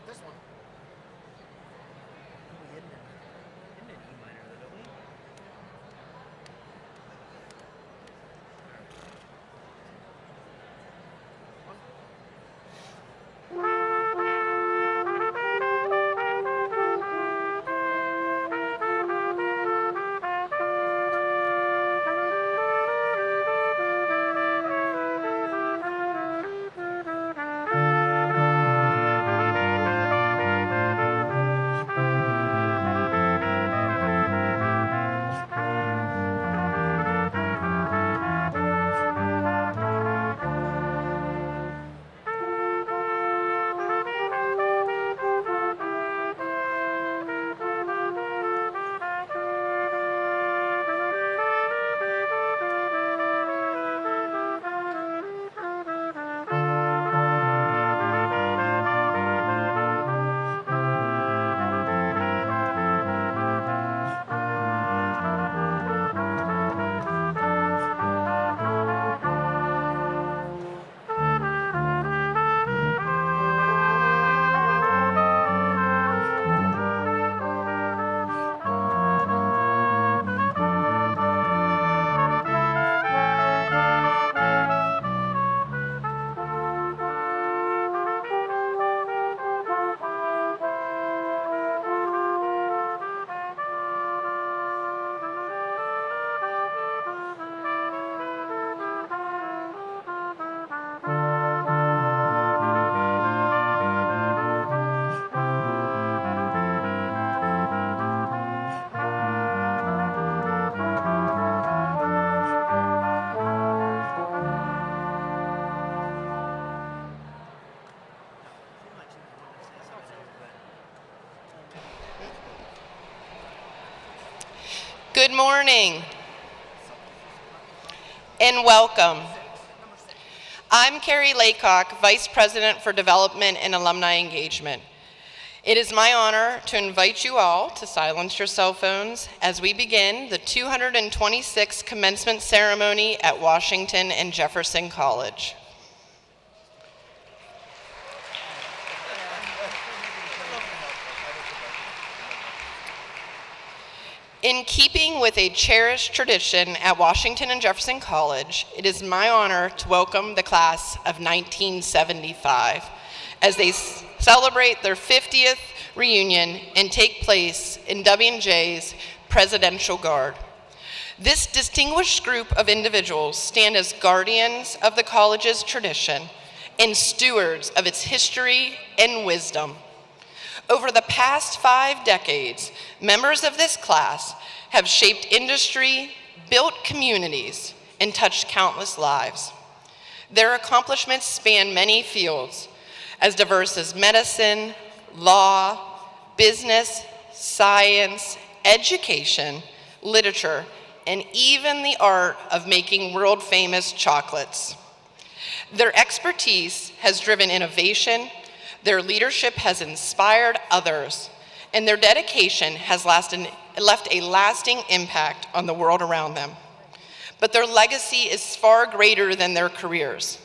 about this one? Isn't it E minor, though, don't we? Good morning and welcome. I'm Carrie Laycock, Vice President for Development and Alumni Engagement. It is my honor to invite you all to silence your cell phones as we begin the 226th commencement ceremony at Washington and Jefferson College. In keeping with a cherished tradition at Washington and Jefferson College, it is my honor to welcome the class of 1975 as they celebrate their 50th reunion and take place in W&J's Presidential Guard. This distinguished group of individuals stand as guardians of the college's tradition and stewards of its history and wisdom. Over the past 5 decades, members of this class have shaped industry, built communities, and touched countless lives. Their accomplishments span many fields, as diverse as medicine, law, business, science, education, literature, and even the art of making world-famous chocolates. Their expertise has driven innovation, their leadership has inspired others, and their dedication has left a lasting impact on the world around them. But their legacy is far greater than their careers.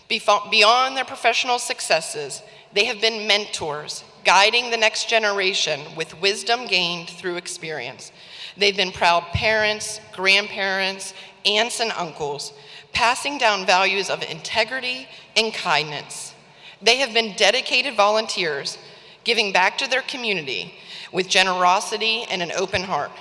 Beyond their professional successes, they have been mentors, guiding the next generation with wisdom gained through experience. They've been proud parents, grandparents, aunts, and uncles, passing down values of integrity and kindness. They have been dedicated volunteers, giving back to their community with generosity and an open heart.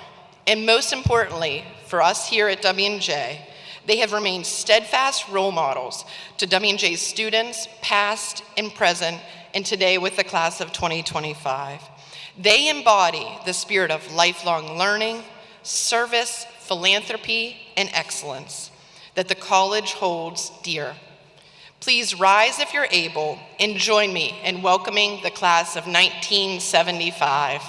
And most importantly, for us here at W&J, they have remained steadfast role models to W&J's students, past and present, and today with the class of 2025. They embody the spirit of lifelong learning, service, philanthropy, and excellence that the college holds dear. Please rise if you're able and join me in welcoming the class of 1975.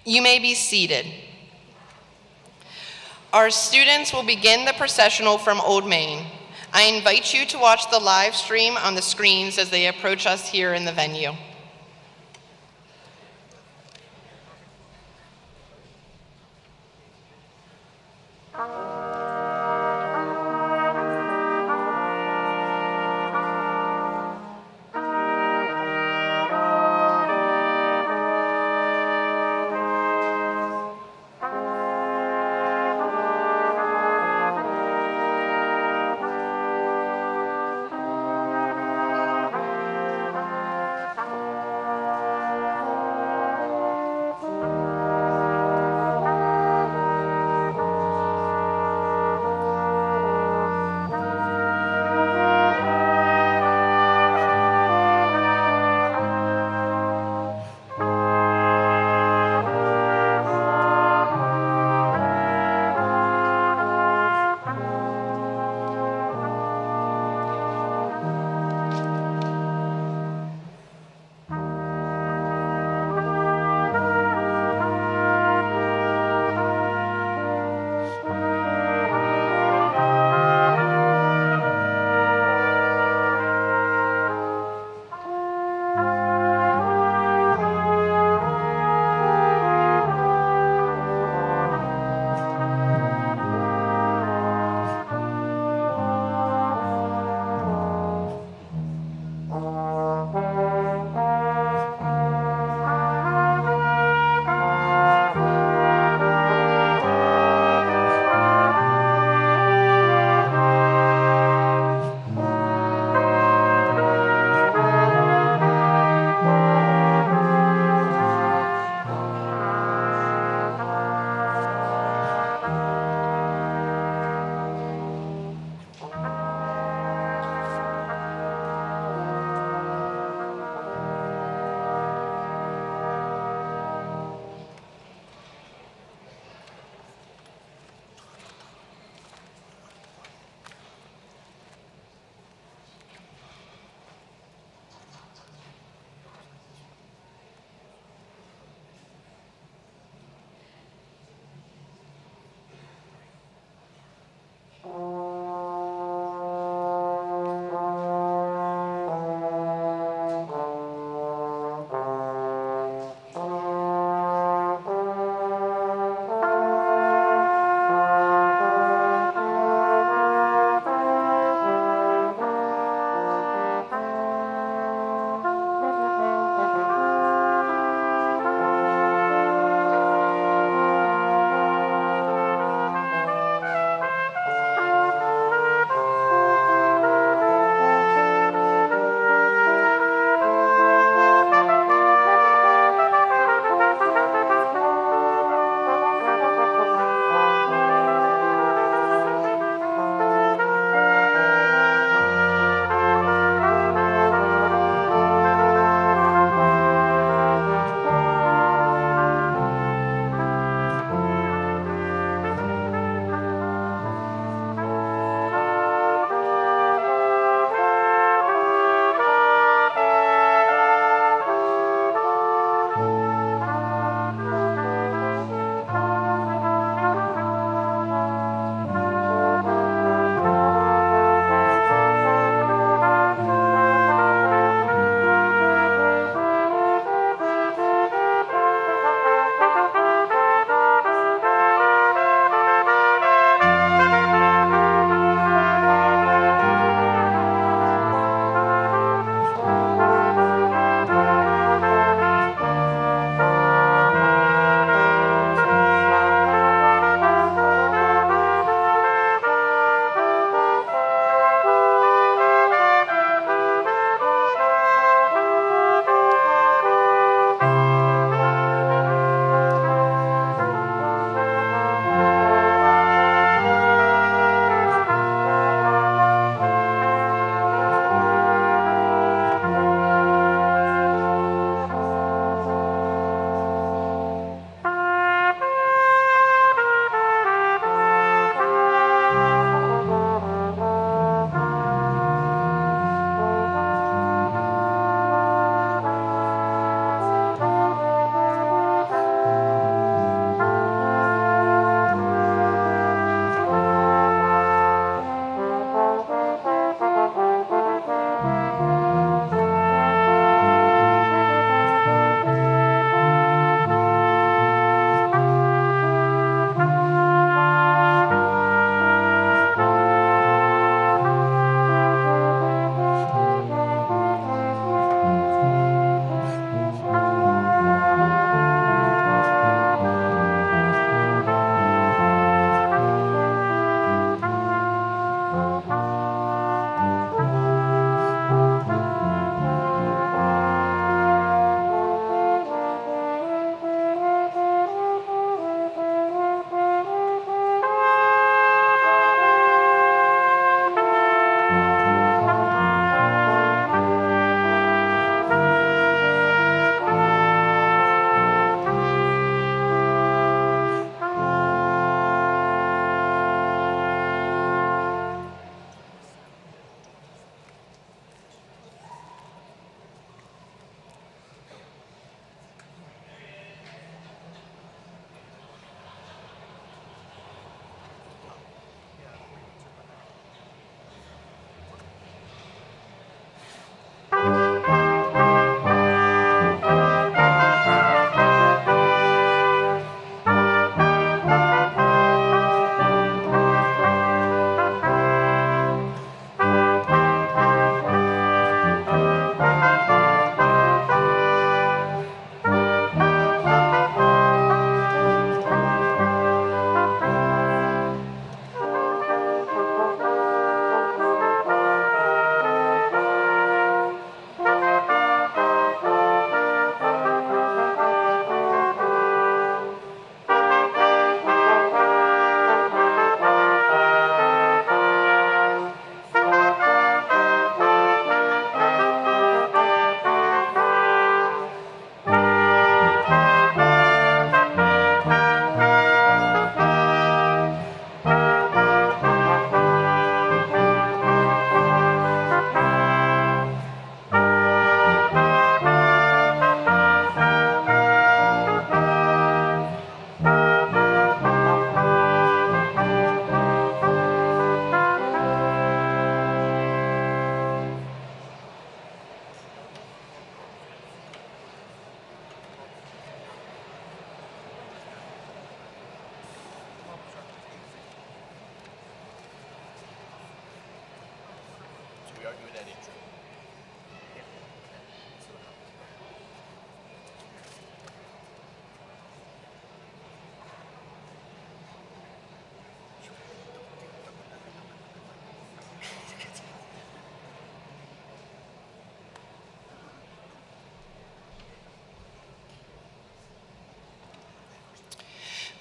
You may be seated. Our students will begin the processional from Old Main. I invite you to watch the live stream on the screens as they approach us here in the venue.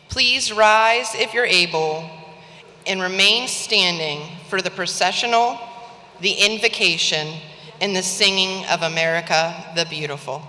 Please rise if you're able and remain standing for the processional, the invocation, and the singing of America the Beautiful.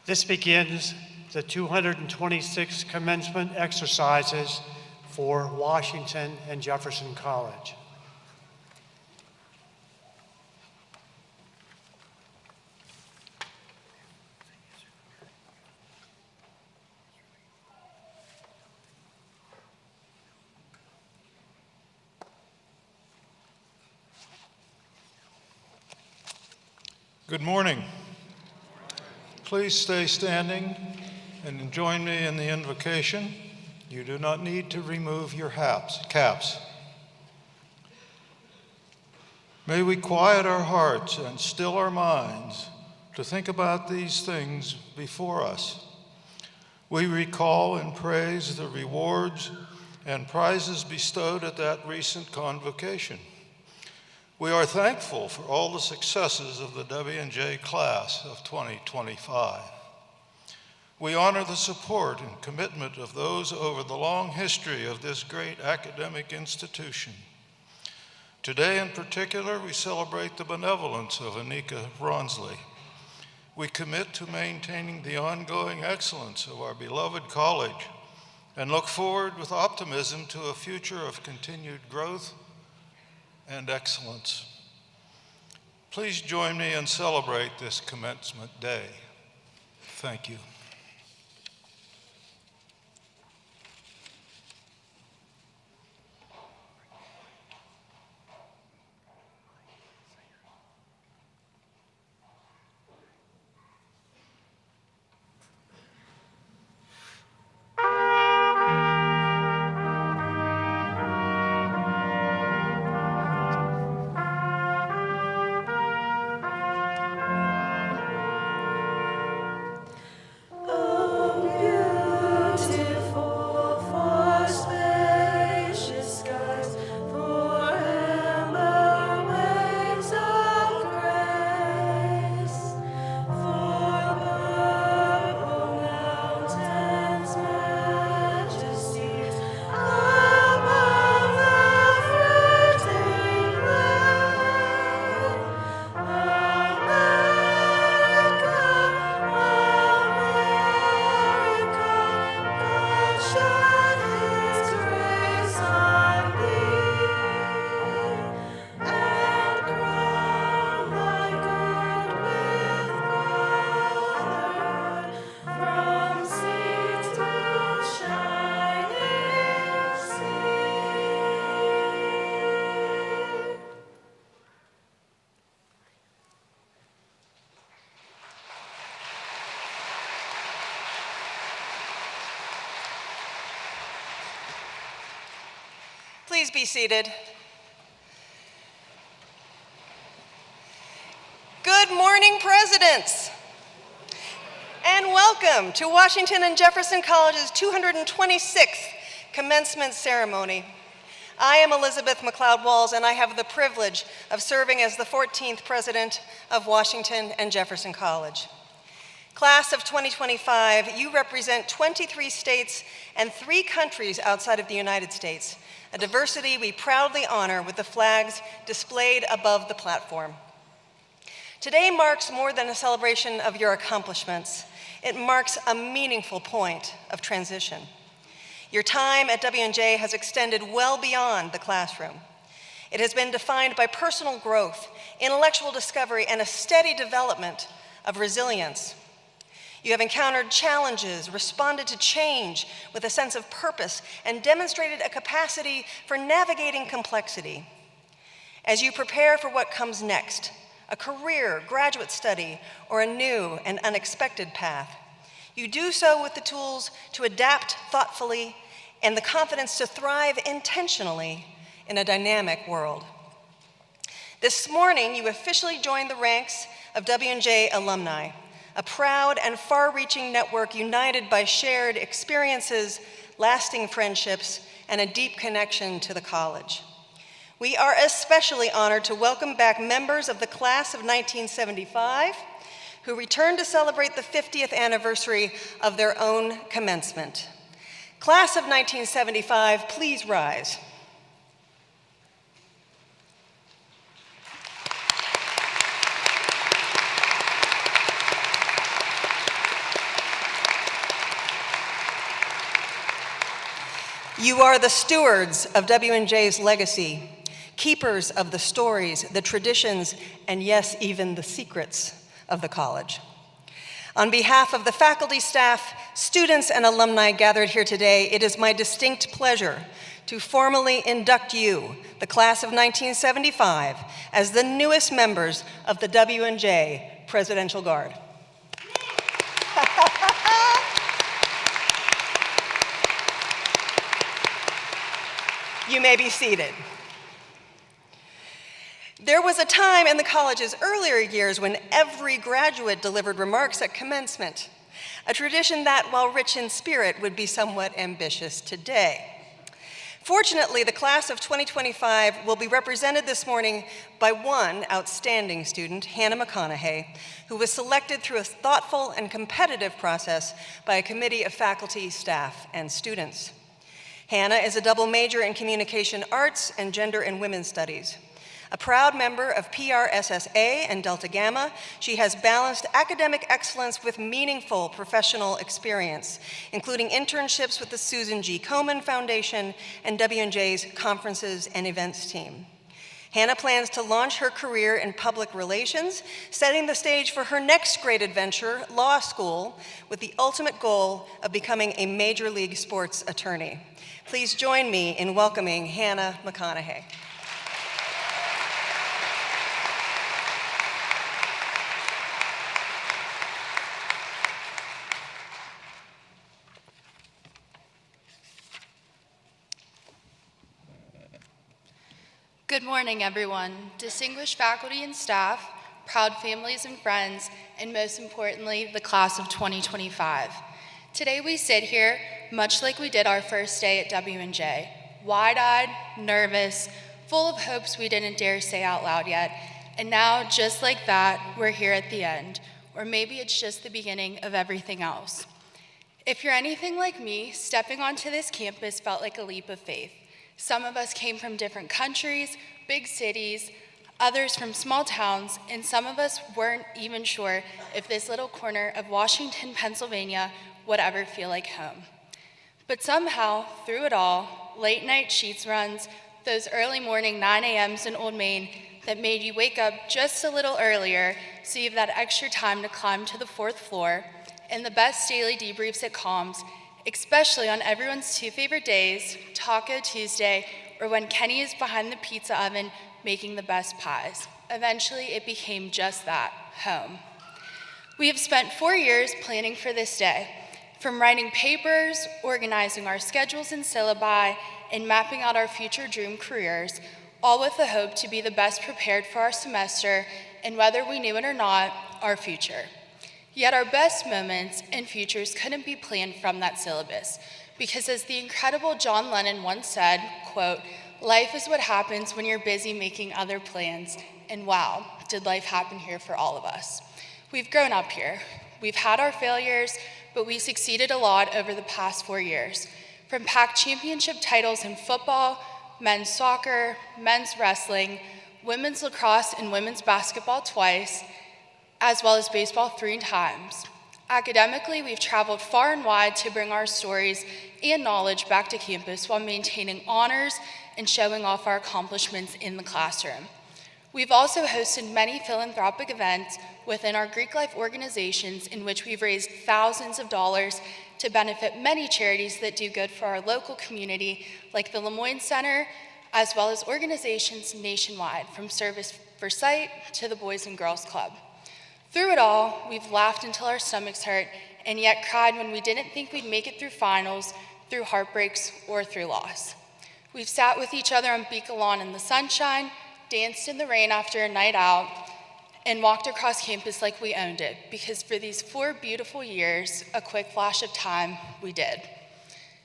This begins the 226 commencement exercises for Washington and Jefferson College. Good morning. Please stay standing and join me in the invocation. You do not need to remove your caps. May we quiet our hearts and still our minds to think about these things before us. We recall and praise the rewards and prizes bestowed at that recent convocation. We are thankful for all the successes of the W&J class of 2025. We honor the support and commitment of those over the long history of this great academic institution. Today in particular, we celebrate the benevolence of Anika Ronsley. We commit to maintaining the ongoing excellence of our beloved college and look forward with optimism to a future of continued growth and excellence. Please join me and celebrate this commencement day. Thank you. Please be seated. Good morning, presidents, and welcome to Washington and Jefferson College's 226th commencement ceremony. I am Elizabeth McLeod-Walls, and I have the privilege of serving as the 14th president of Washington and Jefferson College. Class of 2025, you represent 23 states and 3 countries outside of the United States, a diversity we proudly honor with the flags displayed above the platform. Today marks more than a celebration of your accomplishments. It marks a meaningful point of transition. Your time at W&J has extended well beyond the classroom. It has been defined by personal growth, intellectual discovery, and a steady development of resilience. You have encountered challenges, responded to change with a sense of purpose, and demonstrated a capacity for navigating complexity. As you prepare for what comes next, a career, graduate study, or a new and unexpected path, you do so with the tools to adapt thoughtfully and the confidence to thrive intentionally in a dynamic world. This morning, you officially joined the ranks of W&J alumni, a proud and far-reaching network united by shared experiences, lasting friendships, and a deep connection to the college. We are especially honored to welcome back members of the class of 1975 who returned to celebrate the 50th anniversary of their own commencement. Class of 1975, please rise. You are the stewards of W&J's legacy, keepers of the stories, the traditions, and yes, even the secrets of the college. On behalf of the faculty, staff, students, and alumni gathered here today, it is my distinct pleasure to formally induct you, the class of 1975, as the newest members of the W&J Presidential Guard. You may be seated. There was a time in the college's earlier years when every graduate delivered remarks at commencement, a tradition that, while rich in spirit, would be somewhat ambitious today. Fortunately, the class of 2025 will be represented this morning by one outstanding student, Hannah McConaughey, who was selected through a thoughtful and competitive process by a committee of faculty, staff, and students. Hannah is a double major in communication arts and gender and women's studies. A proud member of PRSSA and Delta Gamma, she has balanced academic excellence with meaningful professional experience, including internships with the Susan G. Komen Foundation and W&J's conferences and events team. Hannah plans to launch her career in public relations, setting the stage for her next great adventure, law school, with the ultimate goal of becoming a major league sports attorney. Please join me in welcoming Hannah McConaughey. Good morning, everyone. Distinguished faculty and staff, proud families and friends, and most importantly, the class of 2025. Today we sit here, much like we did our first day at W&J, wide-eyed, nervous, full of hopes we didn't dare say out loud yet, and now, just like that, we're here at the end, or maybe it's just the beginning of everything else. If you're anything like me, stepping onto this campus felt like a leap of faith. Some of us came from different countries, big cities, others from small towns, and some of us weren't even sure if this little corner of Washington, Pennsylvania would ever feel like home. But somehow, through it all, late night sheets runs, those early morning 9 a.m.s in Old Main that made you wake up just a little earlier so you have that extra time to climb to the 4th floor, and the best daily debriefs at comms, especially on everyone's two favorite days, Taco Tuesday, or when Kenny is behind the pizza oven making the best pies. Eventually, it became just that, home. We have spent 4 years planning for this day, from writing papers, organizing our schedules and syllabi, and mapping out our future dream careers, all with the hope to be the best prepared for our semester, and whether we knew it or not, our future. Yet our best moments and futures couldn't be planned from that syllabus, because as the incredible John Lennon once said, quote, "Life is what happens when you're busy making other plans," and wow, did life happen here for all of us. We've grown up here. We've had our failures, but we succeeded a lot over the past 4 years. From PAC championship titles in football, men's soccer, men's wrestling, women's lacrosse, and women's basketball twice, as well as baseball 3 times. Academically, we've traveled far and wide to bring our stories and knowledge back to campus while maintaining honors and showing off our accomplishments in the classroom. We've also hosted many philanthropic events within our Greek life organizations in which we've raised thousands of dollars to benefit many charities that do good for our local community, like the Lemoyne Center, as well as organizations nationwide, from Service for Sight to the Boys and Girls Club. Through it all, we've laughed until our stomachs hurt, and yet cried when we didn't think we'd make it through finals, through heartbreaks, or through loss. We've sat with each other on Beacon Lawn in the sunshine, danced in the rain after a night out, and walked across campus like we owned it, because for these 4 beautiful years, a quick flash of time, we did.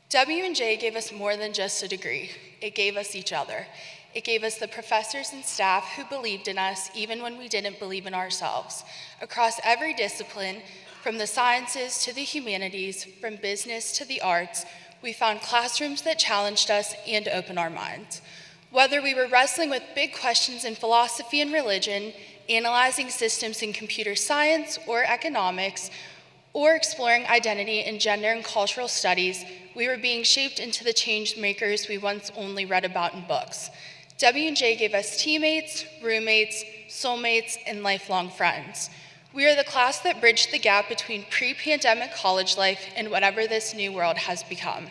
W&J gave us more than just a degree. It gave us each other. It gave us the professors and staff who believed in us even when we didn't believe in ourselves. Across every discipline, from the sciences to the humanities, from business to the arts, we found classrooms that challenged us and opened our minds. Whether we were wrestling with big questions in philosophy and religion, analyzing systems in computer science or economics, or exploring identity in gender and cultural studies, we were being shaped into the change makers we once only read about in books. W&J gave us teammates, roommates, soulmates, and lifelong friends. We are the class that bridged the gap between pre-pandemic college life and whatever this new world has become.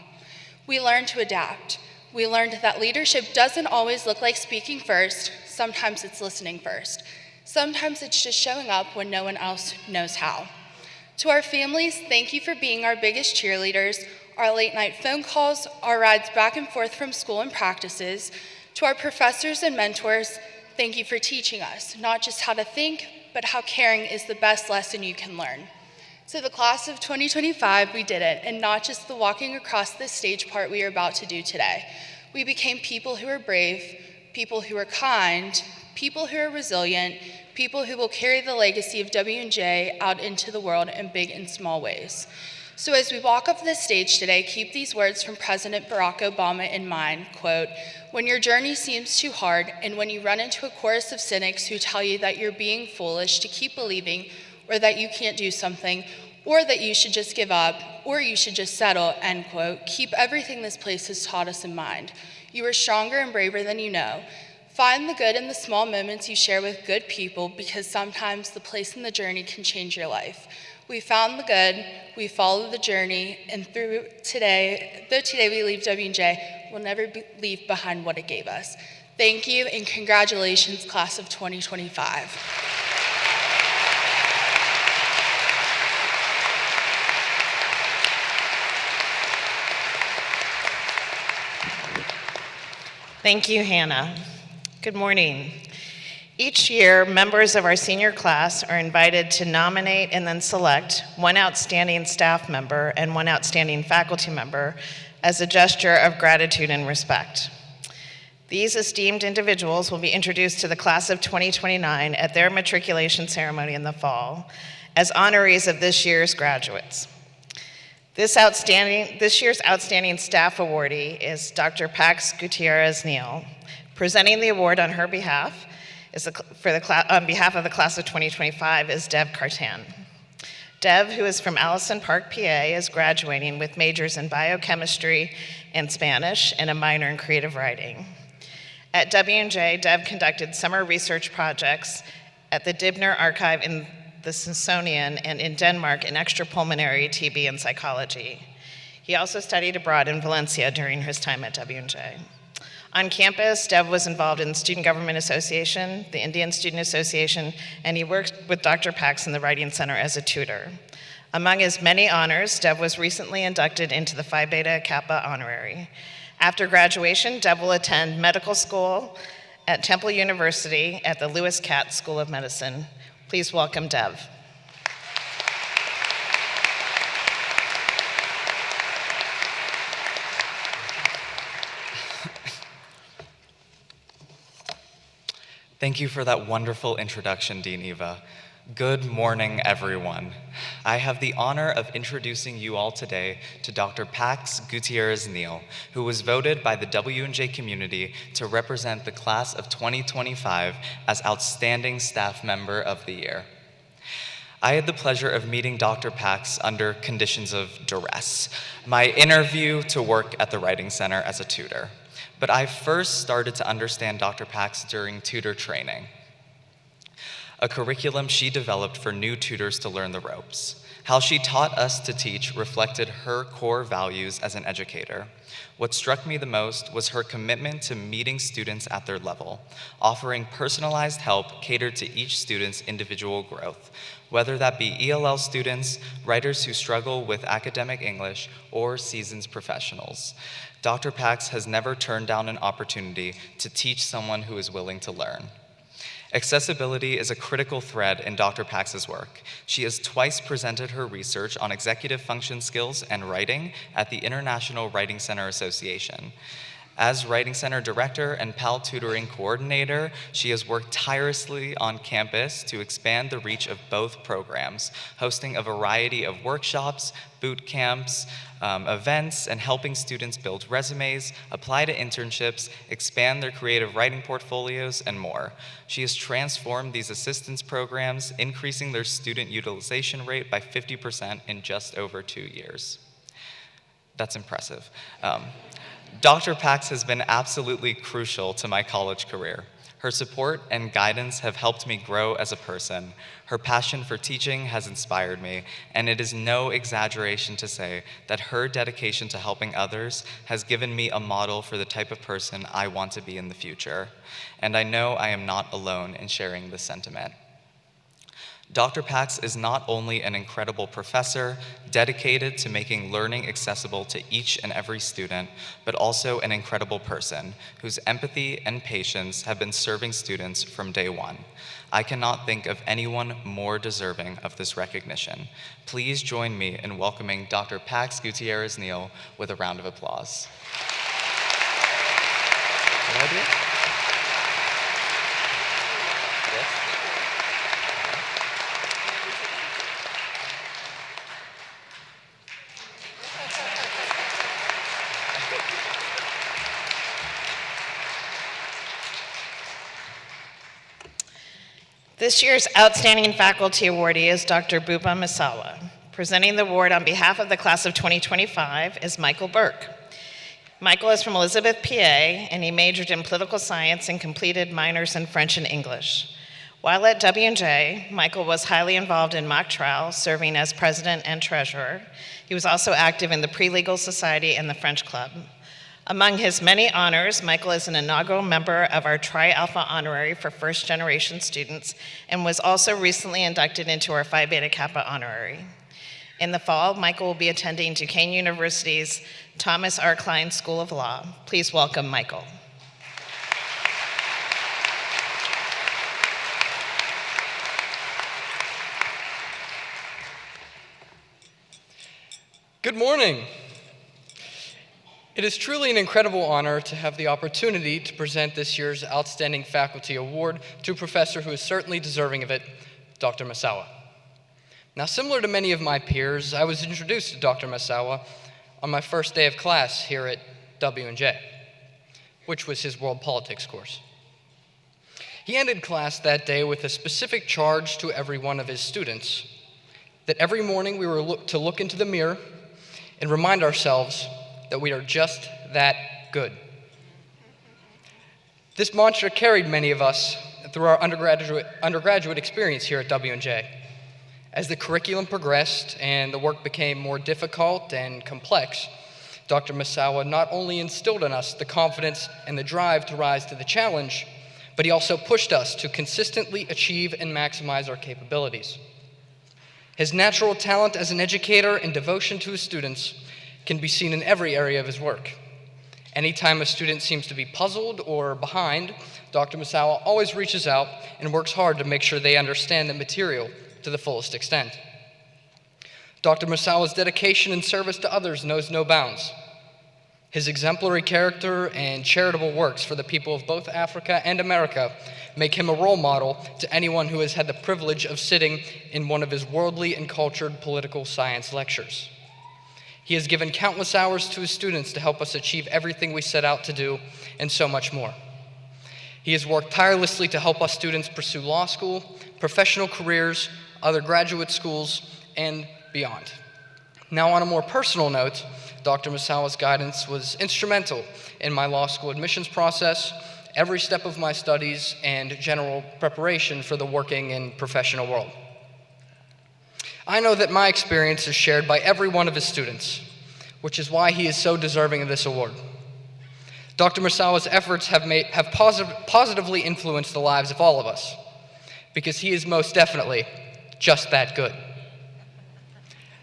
We learned to adapt. We learned that leadership doesn't always look like speaking first. Sometimes it's listening first. Sometimes it's just showing up when no one else knows how. To our families, thank you for being our biggest cheerleaders, our late night phone calls, our rides back and forth from school and practices. To our professors and mentors, thank you for teaching us, not just how to think, but how caring is the best lesson you can learn. To the class of 2025, we did it, and not just the walking across this stage part we are about to do today. We became people who are brave, people who are kind, people who are resilient, people who will carry the legacy of W&J out into the world in big and small ways. So as we walk off this stage today, keep these words from President Barack Obama in mind, quote, "When your journey seems too hard and when you run into a chorus of cynics who tell you that you're being foolish to keep believing or that you can't do something or that you should just give up or you should just settle," end quote, keep everything this place has taught us in mind. You are stronger and braver than you know. Find the good in the small moments you share with good people because sometimes the place in the journey can change your life. We found the good, we followed the journey, and though today we leave W&J, we'll never leave behind what it gave us. Thank you and congratulations, class of 2025. Thank you, Hannah. Good morning. Each year, members of our senior class are invited to nominate and then select one outstanding staff member and one outstanding faculty member as a gesture of gratitude and respect. These esteemed individuals will be introduced to the class of 2029 at their matriculation ceremony in the fall as honorees of this year's graduates. This year's outstanding staff awardee is Dr. Pax Gutierrez-Neal. Presenting the award on her behalf on behalf of the class of 2025 is Dev Cartan. Dev, who is from Allison Park, PA, is graduating with majors in biochemistry and Spanish and a minor in creative writing. At W&J, Dev conducted summer research projects at the Dibner Archive in the Smithsonian and in Denmark in extrapulmonary TB and psychology. He also studied abroad in Valencia during his time at W&J. On campus, Dev was involved in the Student Government Association, the Indian Student Association, and he worked with Dr. Pax in the Writing Center as a tutor. Among his many honors, Dev was recently inducted into the Phi Beta Kappa Honorary. After graduation, Dev will attend medical school at Temple University at the Lewis Katz School of Medicine. Please welcome Dev. Thank you for that wonderful introduction, Dean Eva. Good morning, everyone. I have the honor of introducing you all today to Dr. Pax Gutierrez-Neal, who was voted by the W&J community to represent the class of 2025 as Outstanding Staff Member of the Year. I had the pleasure of meeting Dr. Pax under conditions of duress, my interview to work at the Writing Center as a tutor. But I first started to understand Dr. Pax during tutor training, a curriculum she developed for new tutors to learn the ropes. How she taught us to teach reflected her core values as an educator. What struck me the most was her commitment to meeting students at their level, offering personalized help catered to each student's individual growth, whether that be ELL students, writers who struggle with academic English, or seasoned professionals. Dr. Pax has never turned down an opportunity to teach someone who is willing to learn. Accessibility is a critical thread in Dr. Pax's work. She has twice presented her research on executive function skills and writing at the International Writing Center Association. As Writing Center Director and PAL Tutoring Coordinator, she has worked tirelessly on campus to expand the reach of both programs, hosting a variety of workshops, boot camps, events, and helping students build resumes, apply to internships, expand their creative writing portfolios, and more. She has transformed these assistance programs, increasing their student utilization rate by 50% in just over 2 years. That's impressive. Dr. Pax has been absolutely crucial to my college career. Her support and guidance have helped me grow as a person. Her passion for teaching has inspired me, and it is no exaggeration to say that her dedication to helping others has given me a model for the type of person I want to be in the future. And I know I am not alone in sharing this sentiment. Dr. Pax is not only an incredible professor dedicated to making learning accessible to each and every student, but also an incredible person whose empathy and patience have been serving students from day one. I cannot think of anyone more deserving of this recognition. Please join me in welcoming Dr. Pax Gutierrez-Neal with a round of applause. Good idea? Yes. This year's Outstanding Faculty Awardee is Dr. Buba Misawa. Presenting the award on behalf of the class of 2025 is Michael Burke. Michael is from Elizabeth, PA, and he majored in political science and completed minors in French and English. While at W&J, Michael was highly involved in mock trial, serving as president and treasurer. He was also active in the Pre-Legal Society and the French Club. Among his many honors, Michael is an inaugural member of our Tri Alpha Honorary for first-generation students and was also recently inducted into our Phi Beta Kappa Honorary. In the fall, Michael will be attending Duquesne University's Thomas R. Klein School of Law. Please welcome Michael. Good morning. It is truly an incredible honor to have the opportunity to present this year's Outstanding Faculty Award to a professor who is certainly deserving of it, Dr. Misawa. Now, similar to many of my peers, I was introduced to Dr. Misawa on my first day of class here at W&J, which was his world politics course. He ended class that day with a specific charge to every one of his students, that every morning we were to look into the mirror and remind ourselves that we are just that good. This mantra carried many of us through our undergraduate experience here at W&J. As the curriculum progressed and the work became more difficult and complex, Dr. Misawa not only instilled in us the confidence and the drive to rise to the challenge, but he also pushed us to consistently achieve and maximize our capabilities. His natural talent as an educator and devotion to his students can be seen in every area of his work. Anytime a student seems to be puzzled or behind, Dr. Misawa always reaches out and works hard to make sure they understand the material to the fullest extent. Dr. Misawa's dedication and service to others knows no bounds. His exemplary character and charitable works for the people of both Africa and America make him a role model to anyone who has had the privilege of sitting in one of his worldly and cultured political science lectures. He has given countless hours to his students to help us achieve everything we set out to do, and so much more. He has worked tirelessly to help us students pursue law school, professional careers, other graduate schools, and beyond. Now, on a more personal note, Dr. Misawa's guidance was instrumental in my law school admissions process, every step of my studies, and general preparation for the working and professional world. I know that my experience is shared by every one of his students, which is why he is so deserving of this award. Dr. Misawa's efforts have positively influenced the lives of all of us, because he is most definitely just that good.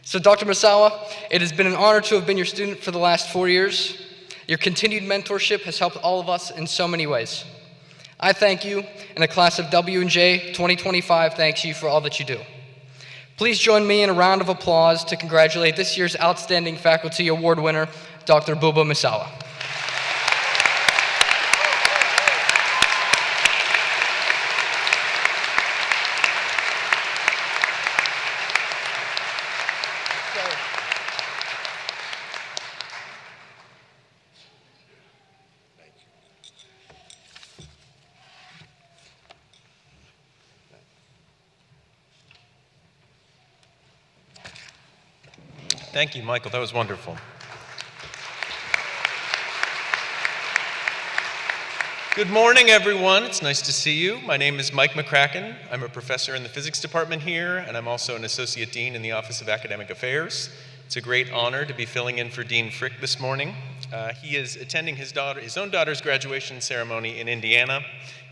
So, Dr. Misawa, it has been an honor to have been your student for the last 4 years. Your continued mentorship has helped all of us in so many ways. I thank you, and the class of W&J 2025 thanks you for all that you do. Please join me in a round of applause to congratulate this year's Outstanding Faculty Award winner, Dr. Buba Misawa. Thank you, Michael. That was wonderful. Good morning, everyone. It's nice to see you. My name is Mike McCracken. I'm a professor in the physics department here, and I'm also an associate dean in the Office of Academic Affairs. It's a great honor to be filling in for Dean Frick this morning. He is attending his own daughter's graduation ceremony in Indiana.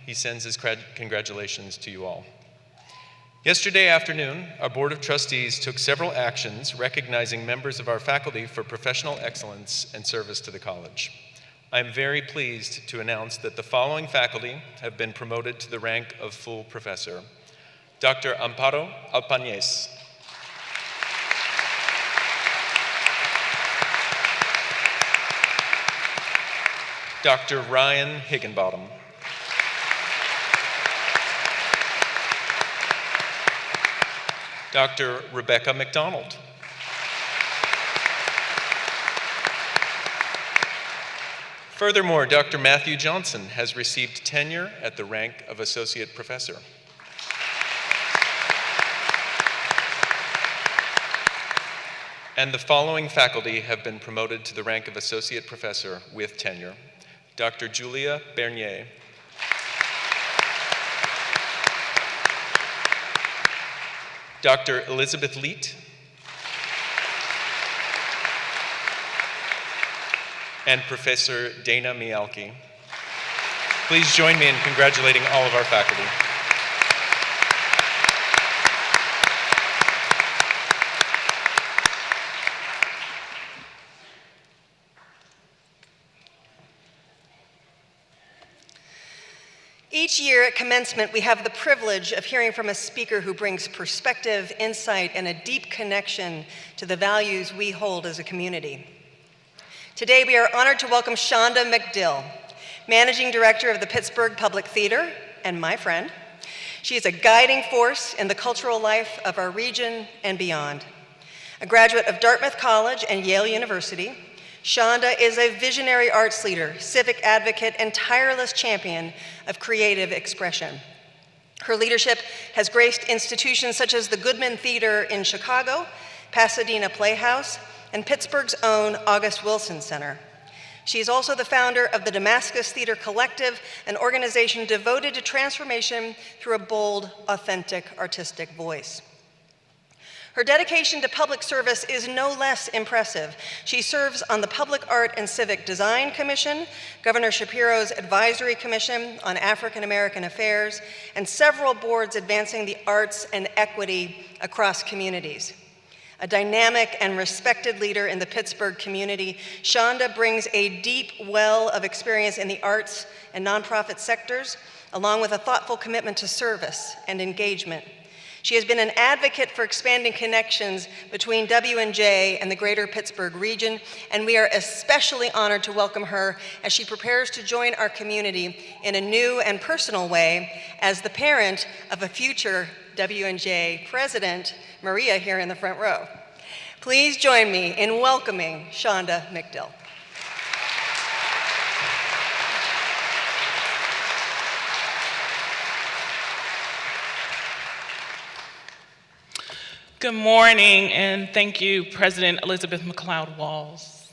He sends his congratulations to you all. Yesterday afternoon, our Board of Trustees took several actions recognizing members of our faculty for professional excellence and service to the college. I'm very pleased to announce that the following faculty have been promoted to the rank of full professor. Dr. Amparo Alpañez. Dr. Ryan Higginbottom. Dr. Rebecca McDonald. Furthermore, Dr. Matthew Johnson has received tenure at the rank of Associate Professor. And the following faculty have been promoted to the rank of Associate Professor with tenure. Dr. Julia Bernier. Dr. Elizabeth Leet. And Professor Dana Mialki. Please join me in congratulating all of our faculty. Each year at commencement, we have the privilege of hearing from a speaker who brings perspective, insight, and a deep connection to the values we hold as a community. Today, we are honored to welcome Shonda McDill, Managing Director of the Pittsburgh Public Theater, and my friend. She is a guiding force in the cultural life of our region and beyond. A graduate of Dartmouth College and Yale University, Shonda is a visionary arts leader, civic advocate, and tireless champion of creative expression. Her leadership has graced institutions such as the Goodman Theater in Chicago, Pasadena Playhouse, and Pittsburgh's own August Wilson Center. She is also the founder of the Damascus Theater Collective, an organization devoted to transformation through a bold, authentic, artistic voice. Her dedication to public service is no less impressive. She serves on the Public Art and Civic Design Commission, Governor Shapiro's Advisory Commission on African American Affairs, and several boards advancing the arts and equity across communities. A dynamic and respected leader in the Pittsburgh community, Shonda brings a deep well of experience in the arts and nonprofit sectors, along with a thoughtful commitment to service and engagement. She has been an advocate for expanding connections between W&J and the greater Pittsburgh region, and we are especially honored to welcome her as she prepares to join our community in a new and personal way as the parent of a future W&J president, Maria, here in the front row. Please join me in welcoming Shonda McDill. Good morning, and thank you, President Elizabeth McLeod-Walls.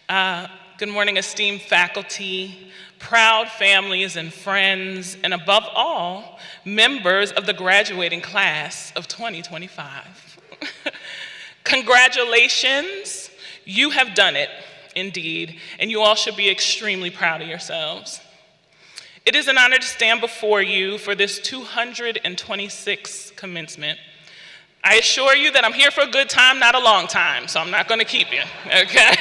Good morning, esteemed faculty, proud families and friends, and above all, members of the graduating class of 2025. Congratulations, you have done it, indeed, and you all should be extremely proud of yourselves. It is an honor to stand before you for this 226th commencement. I assure you that I'm here for a good time, not a long time, so I'm not going to keep you, okay?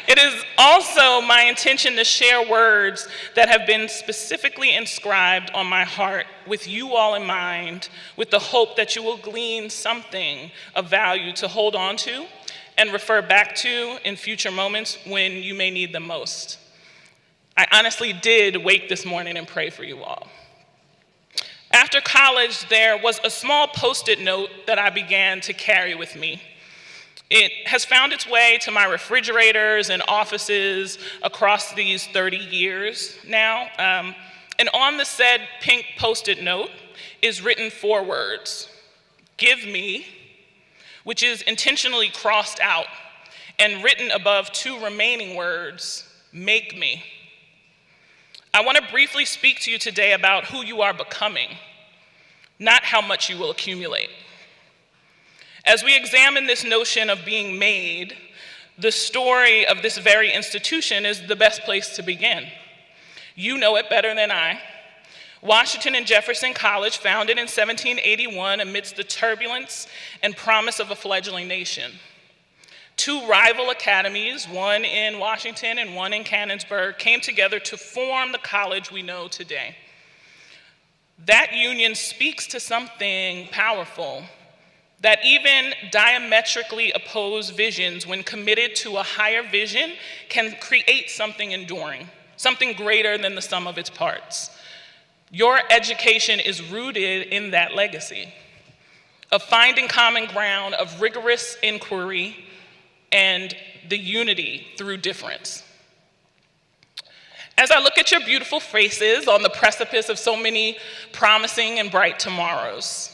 It is also my intention to share words that have been specifically inscribed on my heart with you all in mind, with the hope that you will glean something of value to hold on to and refer back to in future moments when you may need them most. I honestly did wake this morning and pray for you all. After college, there was a small Post-it note that I began to carry with me. It has found its way to my refrigerators and offices across these 30 years now. And on the said pink Post-it note is written 4 words: give me which is intentionally crossed out and written above two remaining words, make me. I want to briefly speak to you today about who you are becoming, not how much you will accumulate. As we examine this notion of being made, the story of this very institution is the best place to begin. You know it better than I. Washington and Jefferson College, founded in 1781 amidst the turbulence and promise of a fledgling nation. Two rival academies, one in Washington and one in Canonsburg, came together to form the college we know today. That union speaks to something powerful, that even diametrically opposed visions, when committed to a higher vision, can create something enduring, something greater than the sum of its parts. Your education is rooted in that legacy of finding common ground, of rigorous inquiry, and the unity through difference. As I look at your beautiful faces on the precipice of so many promising and bright tomorrows,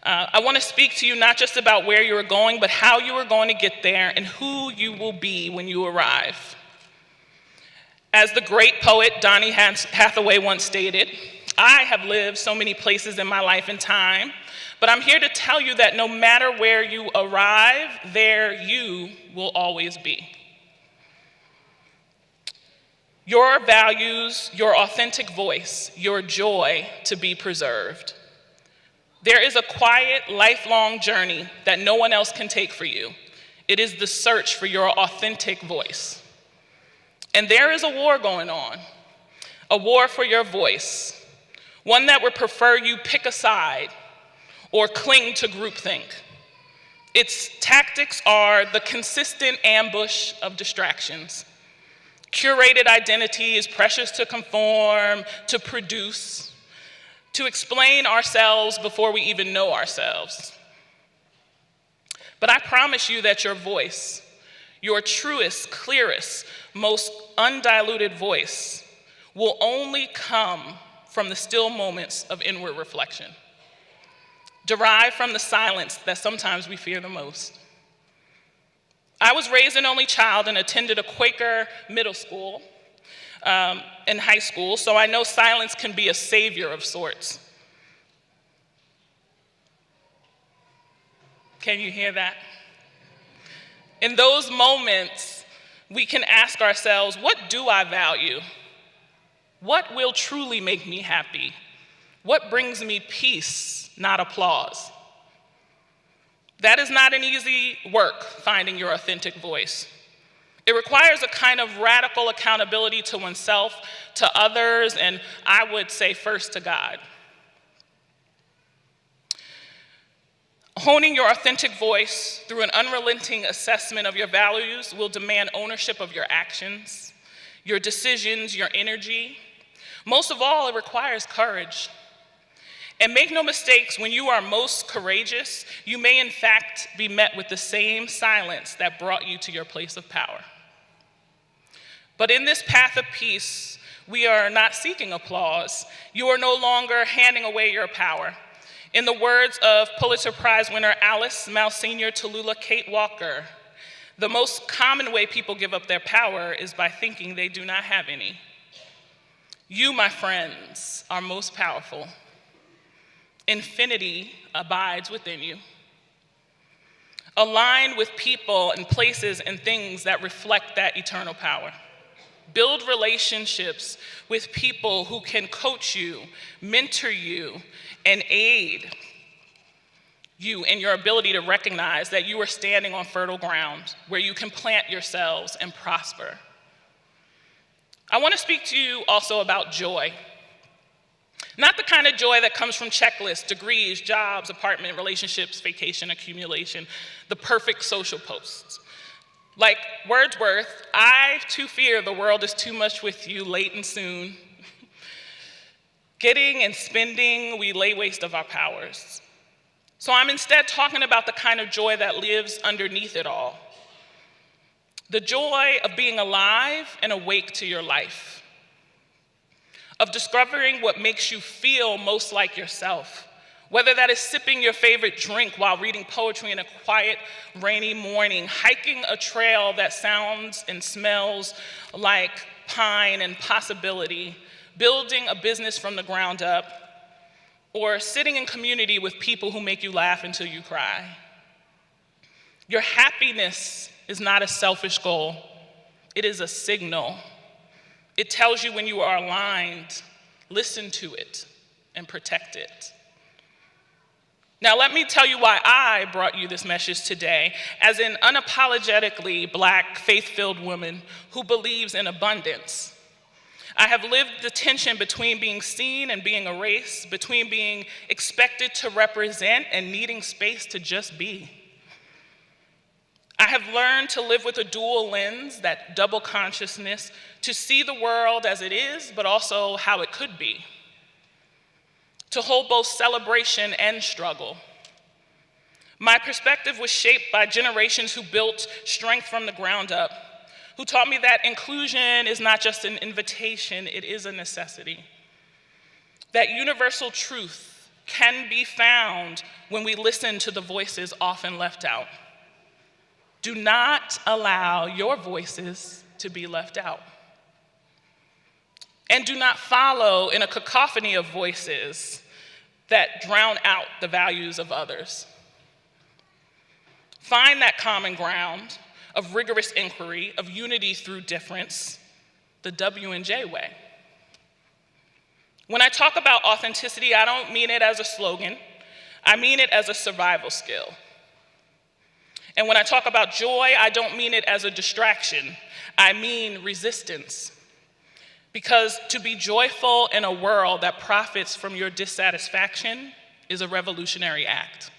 I want to speak to you not just about where you are going, but how you are going to get there and who you will be when you arrive. As the great poet Donny Hathaway once stated, I have lived so many places in my life and time, but I'm here to tell you that no matter where you arrive, there you will always be. Your values, your authentic voice, your joy to be preserved. There is a quiet, lifelong journey that no one else can take for you. It is the search for your authentic voice. And there is a war going on, a war for your voice, one that would prefer you pick a side or cling to groupthink. Its tactics are the consistent ambush of distractions, curated identities, pressures to conform, to produce, to explain ourselves before we even know ourselves. But I promise you that your voice, your truest, clearest, most undiluted voice, will only come from the still moments of inward reflection, derived from the silence that sometimes we fear the most. I was raised an only child and attended a Quaker middle school and high school, so I know silence can be a savior of sorts. Can you hear that? In those moments, we can ask ourselves, what do I value? What will truly make me happy? What brings me peace, not applause? That is not an easy work, finding your authentic voice. It requires a kind of radical accountability to oneself, to others, and I would say first to God. Honing your authentic voice through an unrelenting assessment of your values will demand ownership of your actions, your decisions, your energy. Most of all, it requires courage. And make no mistakes, when you are most courageous, you may in fact be met with the same silence that brought you to your place of power. But in this path of peace, we are not seeking applause. You are no longer handing away your power. In the words of Pulitzer Prize winner Alice Malsenior Tallulah Kate Walker, the most common way people give up their power is by thinking they do not have any. You, my friends, are most powerful. Infinity abides within you. Align with people and places and things that reflect that eternal power. Build relationships with people who can coach you, mentor you, and aid you in your ability to recognize that you are standing on fertile ground where you can plant yourselves and prosper. I want to speak to you also about joy. Not the kind of joy that comes from checklists, degrees, jobs, apartment, relationships, vacation, accumulation, the perfect social posts. Like Wordsworth, I too fear the world is too much with you late and soon. Getting and spending, we lay waste of our powers. So I'm instead talking about the kind of joy that lives underneath it all. The joy of being alive and awake to your life. Of discovering what makes you feel most like yourself, Whether that is sipping your favorite drink while reading poetry in a quiet, rainy morning, hiking a trail that sounds and smells like pine and possibility, building a business from the ground up, or sitting in community with people who make you laugh until you cry. Your happiness is not a selfish goal. It is a signal. It tells you when you are aligned. Listen to it and protect it. Now, let me tell you why I brought you this message today as an unapologetically Black, faith-filled woman who believes in abundance. I have lived the tension between being seen and being erased, between being expected to represent and needing space to just be. I have learned to live with a dual lens, that double consciousness, to see the world as it is, but also how it could be. To hold both celebration and struggle. My perspective was shaped by generations who built strength from the ground up, who taught me that inclusion is not just an invitation, it is a necessity. That universal truth can be found when we listen to the voices often left out. Do not allow your voices to be left out. And do not follow in a cacophony of voices that drown out the values of others. Find that common ground of rigorous inquiry, of unity through difference, the W&J way. When I talk about authenticity, I don't mean it as a slogan. I mean it as a survival skill. And when I talk about joy, I don't mean it as a distraction. I mean resistance. Because to be joyful in a world that profits from your dissatisfaction is a revolutionary act.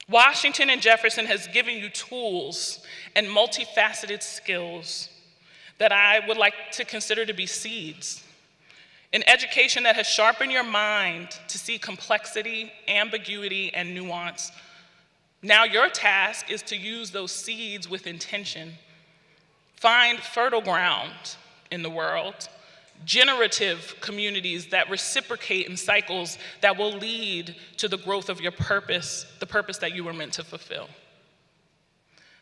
Washington and Jefferson has given you tools and multifaceted skills that I would like to consider to be seeds. An education that has sharpened your mind to see complexity, ambiguity, and nuance. Now your task is to use those seeds with intention. Find fertile ground in the world, generative communities that reciprocate in cycles that will lead to the growth of your purpose, the purpose that you were meant to fulfill.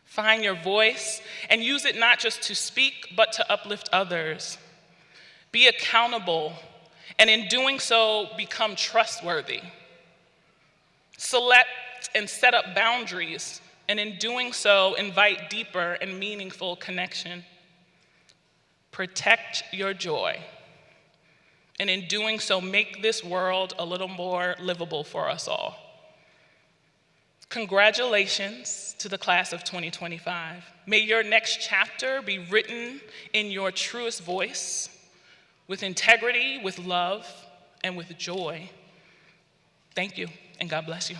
Find your voice and use it not just to speak, but to uplift others. Be accountable, and in doing so, become trustworthy. Select and set up boundaries, and in doing so, invite deeper and meaningful connection. Protect your joy, and in doing so, make this world a little more livable for us all. Congratulations to the class of 2025. May your next chapter be written in your truest voice, with integrity, with love, and with joy. Thank you, and God bless you.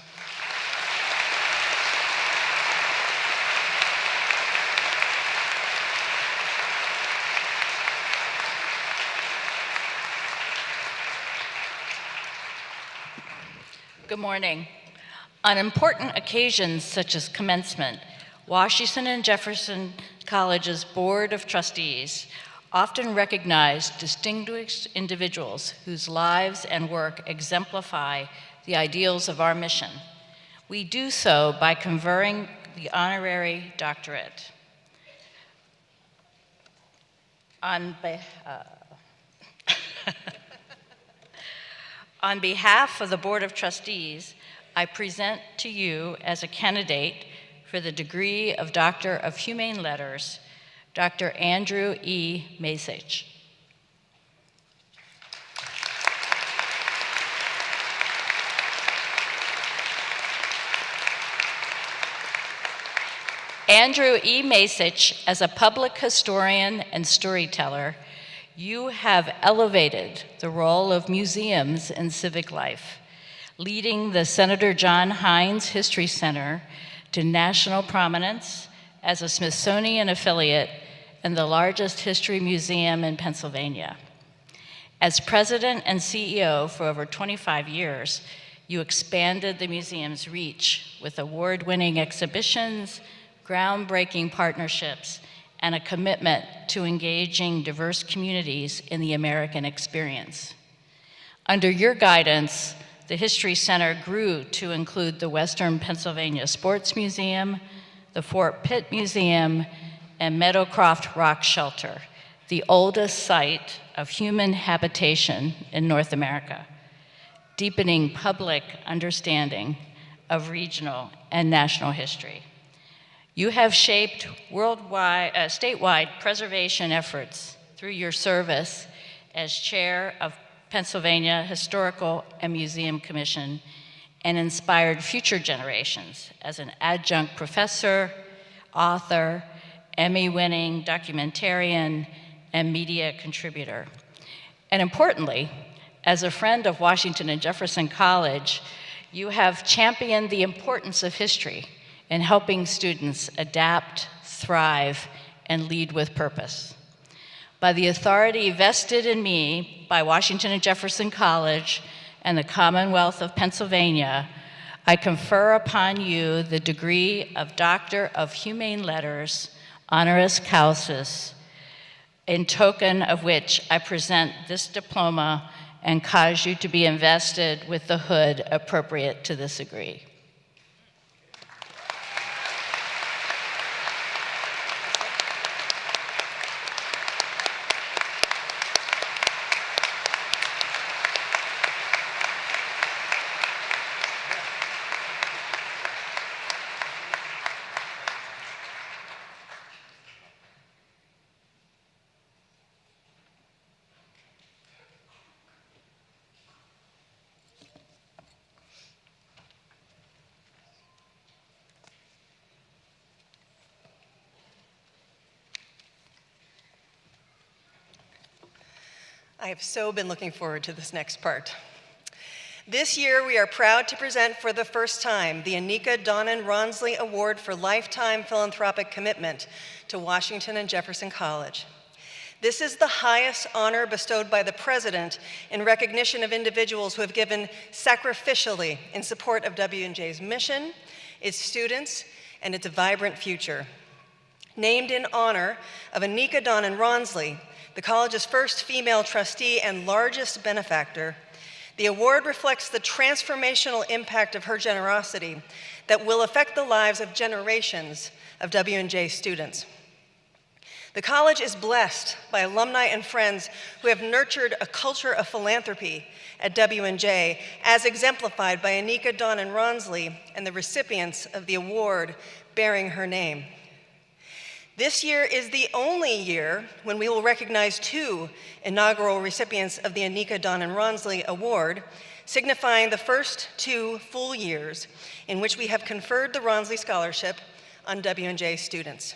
Good morning. On important occasions such as commencement, Washington and Jefferson College's Board of Trustees often recognize distinguished individuals whose lives and work exemplify the ideals of our mission. We do so by conferring the honorary doctorate. On behalf of the Board of Trustees, I present to you as a candidate for the degree of Doctor of Humane Letters, Dr. Andrew E. Masich. Andrew E. Masich, as a public historian and storyteller, you have elevated the role of museums in civic life, leading the Senator John Hines History Center to national prominence as a Smithsonian affiliate and the largest history museum in Pennsylvania. As president and CEO for over 25 years, you expanded the museum's reach with award-winning exhibitions, groundbreaking partnerships, and a commitment to engaging diverse communities in the American experience. Under your guidance, the History Center grew to include the Western Pennsylvania Sports Museum, the Fort Pitt Museum, and Meadowcroft Rock Shelter, the oldest site of human habitation in North America, deepening public understanding of regional and national history. You have shaped statewide preservation efforts through your service as chair of Pennsylvania Historical and Museum Commission, and inspired future generations as an adjunct professor, author, Emmy-winning documentarian, and media contributor. And importantly, as a friend of Washington and Jefferson College, you have championed the importance of history in helping students adapt, thrive, and lead with purpose. By the authority vested in me by Washington and Jefferson College and the Commonwealth of Pennsylvania, I confer upon you the degree of Doctor of Humane Letters, honoris causa, in token of which I present this diploma and cause you to be invested with the hood appropriate to this degree. I have so been looking forward to this next part. This year, we are proud to present for the first time the Anika Donnan Ronsley Award for Lifetime Philanthropic Commitment to Washington and Jefferson College. This is the highest honor bestowed by the President in recognition of individuals who have given sacrificially in support of W&J's mission, its students, and its vibrant future. Named in honor of Anika Donnan Ronsley, the college's first female trustee and largest benefactor, the award reflects the transformational impact of her generosity that will affect the lives of generations of W&J students. The college is blessed by alumni and friends who have nurtured a culture of philanthropy at W&J, as exemplified by Anika Donnan Ronsley and the recipients of the award bearing her name. This year is the only year when we will recognize two inaugural recipients of the Anika Donnan Ronsley Award, signifying the first 2 full years in which we have conferred the Ronsley Scholarship on W&J students.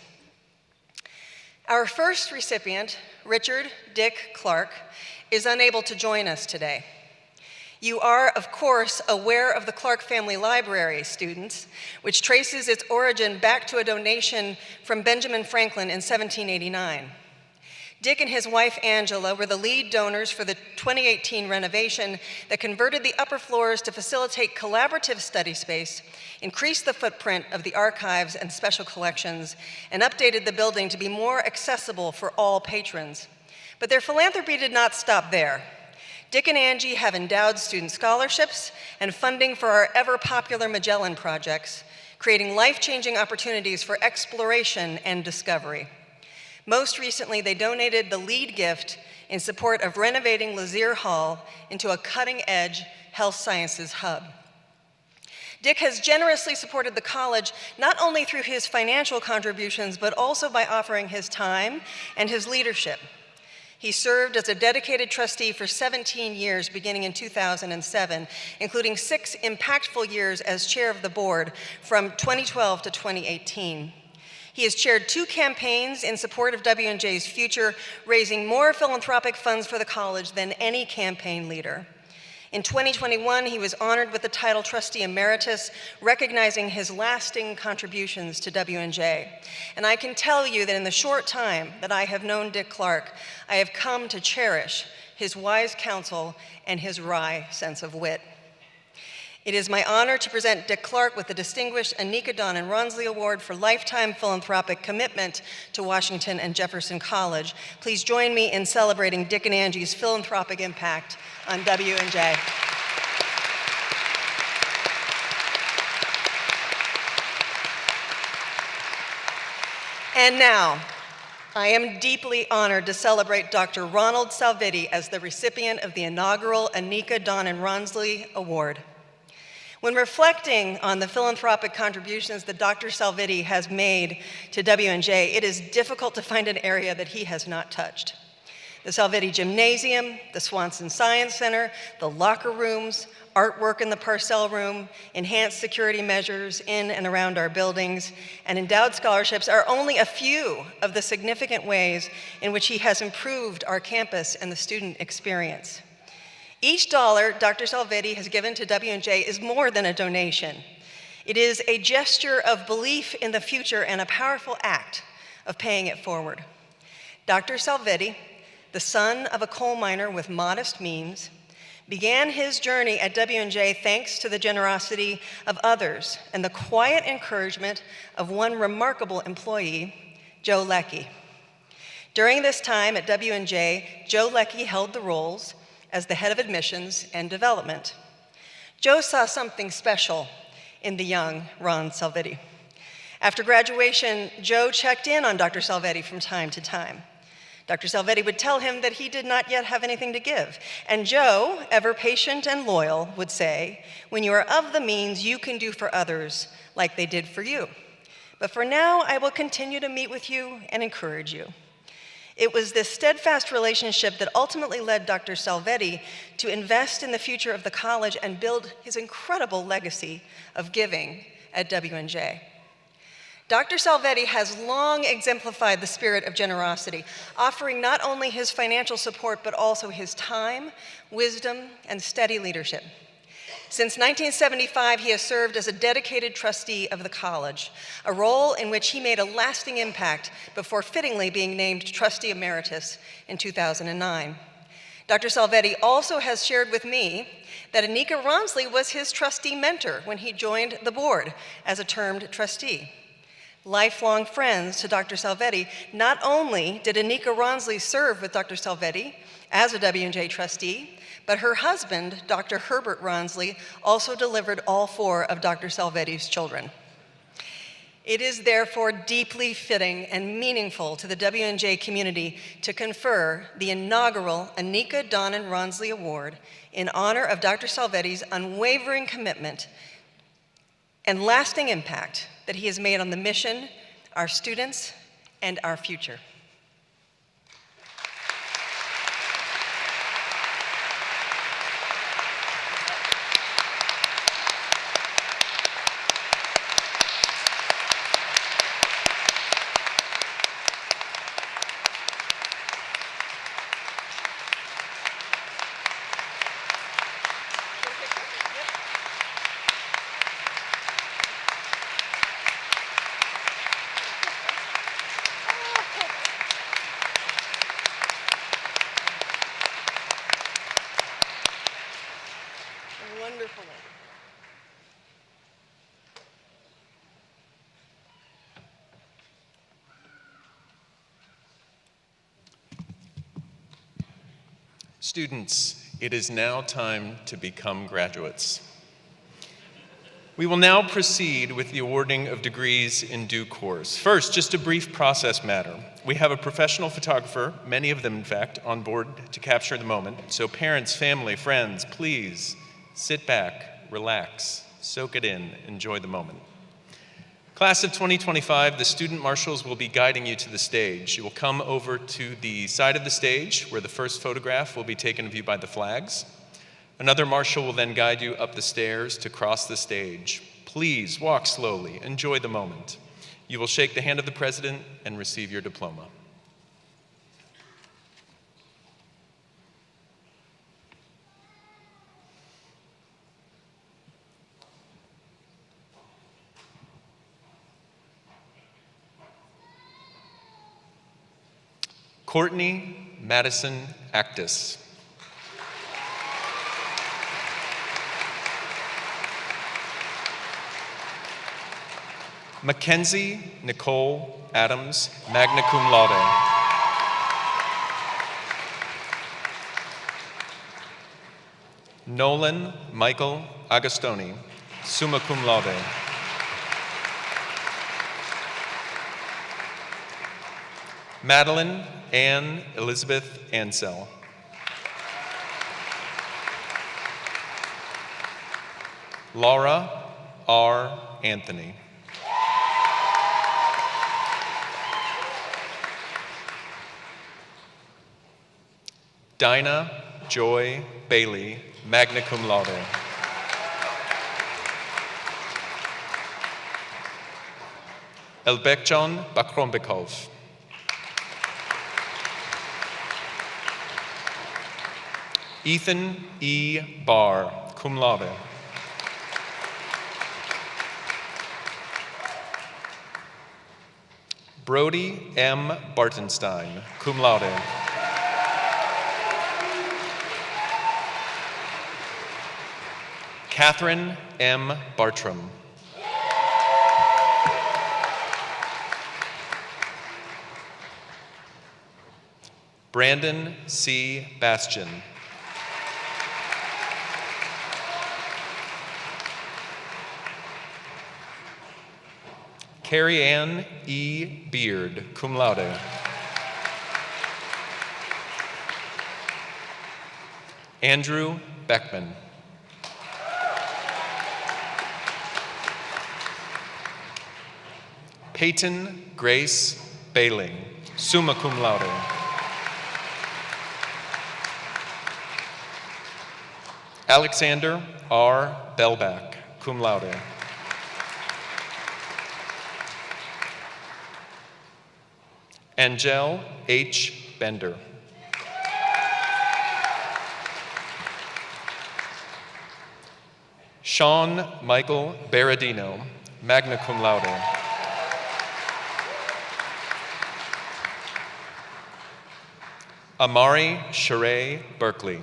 Our first recipient, Richard Dick Clark, is unable to join us today. You are, of course, aware of the Clark Family Library, students, which traces its origin back to a donation from Benjamin Franklin in 1789. Dick and his wife, Angela, were the lead donors for the 2018 renovation that converted the upper floors to facilitate collaborative study space, increased the footprint of the archives and special collections, and updated the building to be more accessible for all patrons. But their philanthropy did not stop there. Dick and Angie have endowed student scholarships and funding for our ever-popular Magellan projects, creating life-changing opportunities for exploration and discovery. Most recently, they donated the lead gift in support of renovating Lazier Hall into a cutting-edge health sciences hub. Dick has generously supported the college not only through his financial contributions, but also by offering his time and his leadership. He served as a dedicated trustee for 17 years, beginning in 2007, including 6 impactful years as chair of the board from 2012 to 2018. He has chaired 2 campaigns in support of W&J's future, raising more philanthropic funds for the college than any campaign leader. In 2021, he was honored with the title Trustee Emeritus, recognizing his lasting contributions to W&J. And I can tell you that in the short time that I have known Dick Clark, I have come to cherish his wise counsel and his wry sense of wit. It is my honor to present Dick Clark with the distinguished Anika Donnan Ronsley Award for Lifetime Philanthropic Commitment to Washington and Jefferson College. Please join me in celebrating Dick and Angie's philanthropic impact on W&J. And now, I am deeply honored to celebrate Dr. Ronald Salvitti as the recipient of the inaugural Anika Don and Ronsley Award. When reflecting on the philanthropic contributions that Dr. Salvitti has made to W&J, it is difficult to find an area that he has not touched. The Salvitti Gymnasium, the Swanson Science Center, the locker rooms, artwork in the Parcell Room, enhanced security measures in and around our buildings, and endowed scholarships are only a few of the significant ways in which he has improved our campus and the student experience. Each dollar Dr. Salvitti has given to W&J is more than a donation. It is a gesture of belief in the future and a powerful act of paying it forward. Dr. Salvitti, the son of a coal miner with modest means, began his journey at W&J thanks to the generosity of others and the quiet encouragement of one remarkable employee, Joe Leckie. During this time at W&J, Joe Leckie held the roles as the head of admissions and development. Joe saw something special in the young Ron Salvitti. After graduation, Joe checked in on Dr. Salvitti from time to time. Dr. Salvitti would tell him that he did not yet have anything to give. And Joe, ever patient and loyal, would say, "When you are of the means, you can do for others like they did for you. But for now, I will continue to meet with you and encourage you." It was this steadfast relationship that ultimately led Dr. Salvitti to invest in the future of the college and build his incredible legacy of giving at W&J. Dr. Salvitti has long exemplified the spirit of generosity, offering not only his financial support, but also his time, wisdom, and steady leadership. Since 1975, he has served as a dedicated trustee of the college, a role in which he made a lasting impact before fittingly being named trustee emeritus in 2009. Dr. Salvitti also has shared with me that Anika Ronsley was his trustee mentor when he joined the board as a termed trustee. Lifelong friends to Dr. Salvitti, not only did Anika Ronsley serve with Dr. Salvitti as a W&J trustee, but her husband, Dr. Herbert Ronsley, also delivered all 4 of Dr. Salvetti's children. It is therefore deeply fitting and meaningful to the W&J community to confer the inaugural Anika Don and Ronsley Award in honor of Dr. Salvetti's unwavering commitment and lasting impact that he has made on the mission, our students, and our future. Wonderful. Students, it is now time to become graduates. We will now proceed with the awarding of degrees in due course. First, just a brief process matter. We have a professional photographer, many of them in fact, on board to capture the moment. So parents, family, friends, please sit back, relax, soak it in, enjoy the moment. Class of 2025, the student marshals will be guiding you to the stage. You will come over to the side of the stage where the first photograph will be taken of you by the flags. Another marshal will then guide you up the stairs to cross the stage. Please walk slowly, enjoy the moment. You will shake the hand of the president and receive your diploma. Courtney Madison Actis. Mackenzie Nicole Adams, magna cum laude. Nolan Michael Agostoni, summa cum laude. Madeline Ann Elizabeth Ansell. Laura R. Anthony. Dinah Joy Bailey, magna cum laude. Elbekjon Bakrombekov. Ethan E. Barr, cum laude. Brody M. Bartenstein, cum laude. Catherine M. Bartram. Brandon C. Bastian. Carrie Ann E. Beard, cum laude. Andrew Beckman. Peyton Grace Bailing, summa cum laude. Alexander R. Belbach, cum laude. Angel H. Bender. Sean Michael Berardino, magna cum laude. Amari Sheree Berkeley.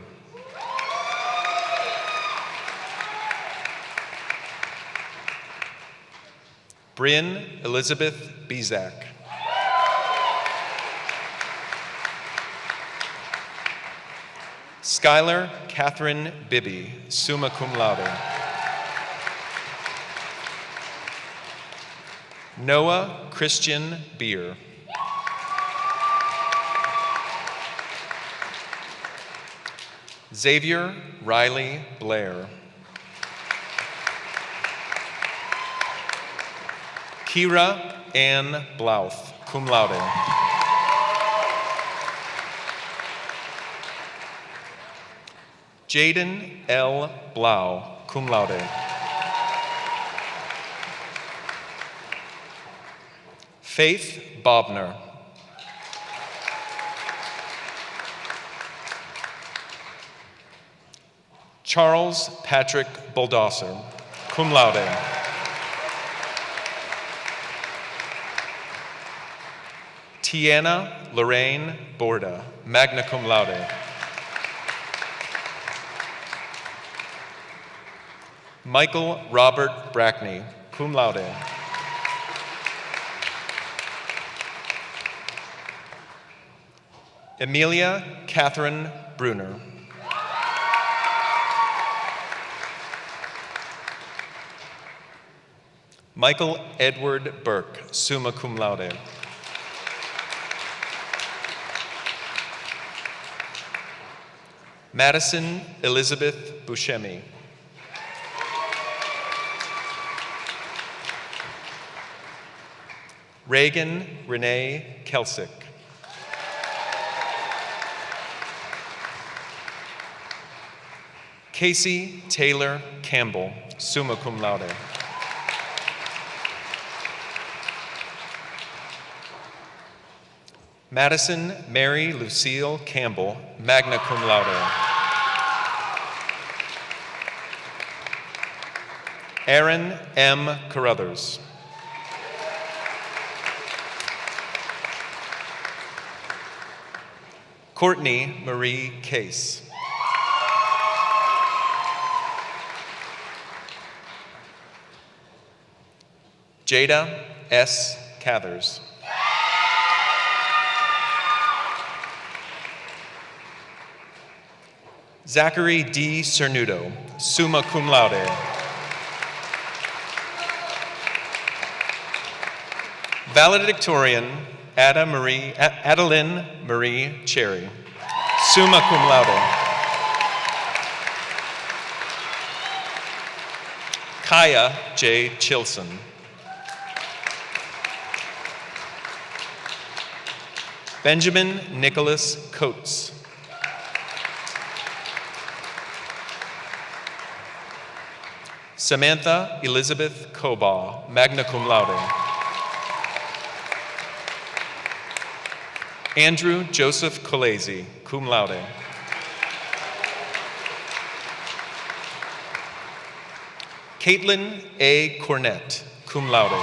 Bryn Elizabeth Bezak. Skylar Catherine Bibby, summa cum laude. Noah Christian Beer. Xavier Riley Blair. Kira Ann Blouth, cum laude. Jaden L. Blau, cum laude. Faith Bobner. Charles Patrick Buldosser, cum laude. Tiana Lorraine Borda, magna cum laude. Michael Robert Brackney, cum laude. Emilia Catherine Bruner. Michael Edward Burke, summa cum laude. Madison Elizabeth Buscemi. Reagan Renee Kelsick. Casey Taylor Campbell, summa cum laude. Madison Mary Lucille Campbell, magna cum laude. Aaron M. Carruthers. Courtney Marie Case. Jada S. Cathers. Zachary D. Cernuto, summa cum laude. Valedictorian Adeline Marie Cherry, summa cum laude. Kaya J. Chilson. Benjamin Nicholas Coates. Samantha Elizabeth Kobaugh, magna cum laude. Andrew Joseph Colesi, cum laude. Caitlin A. Cornett, cum laude.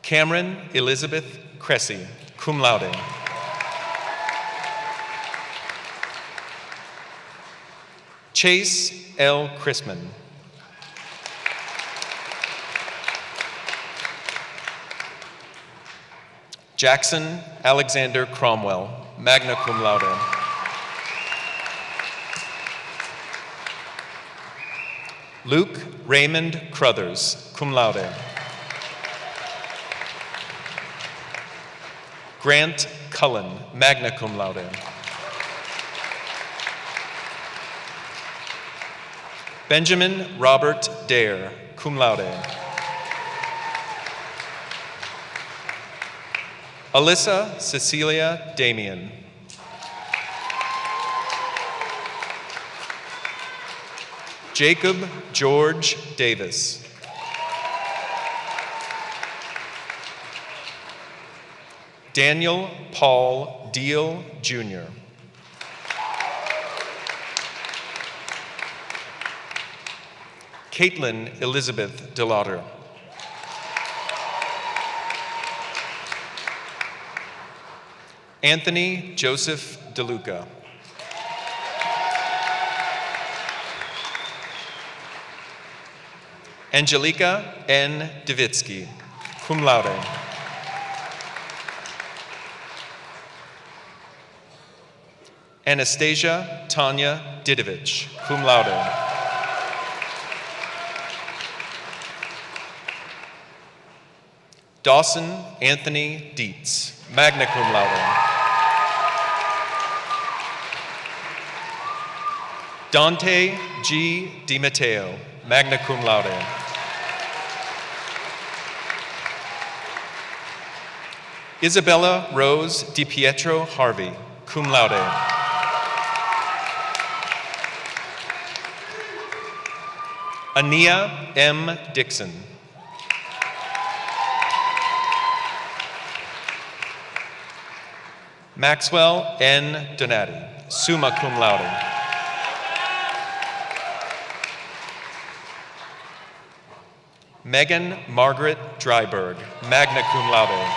Cameron Elizabeth Cressy, cum laude. Chase L. Chrisman. Jackson Alexander Cromwell, magna cum laude. Luke Raymond Crothers, cum laude. Grant Cullen, magna cum laude. Benjamin Robert Dare, cum laude. Alyssa Cecilia Damian. Jacob George Davis. Daniel Paul Deal, Jr. Caitlin Elizabeth DeLauder. Anthony Joseph DeLuca. Angelica N. Davitsky, cum laude. Anastasia Tanya Didovich, cum laude. Dawson Anthony Dietz, magna cum laude. Dante G. DiMatteo, magna cum laude. Isabella Rose DiPietro Harvey, cum laude. Ania M. Dixon. Maxwell N. Donati, summa cum laude. Megan Margaret Dryberg, magna cum laude.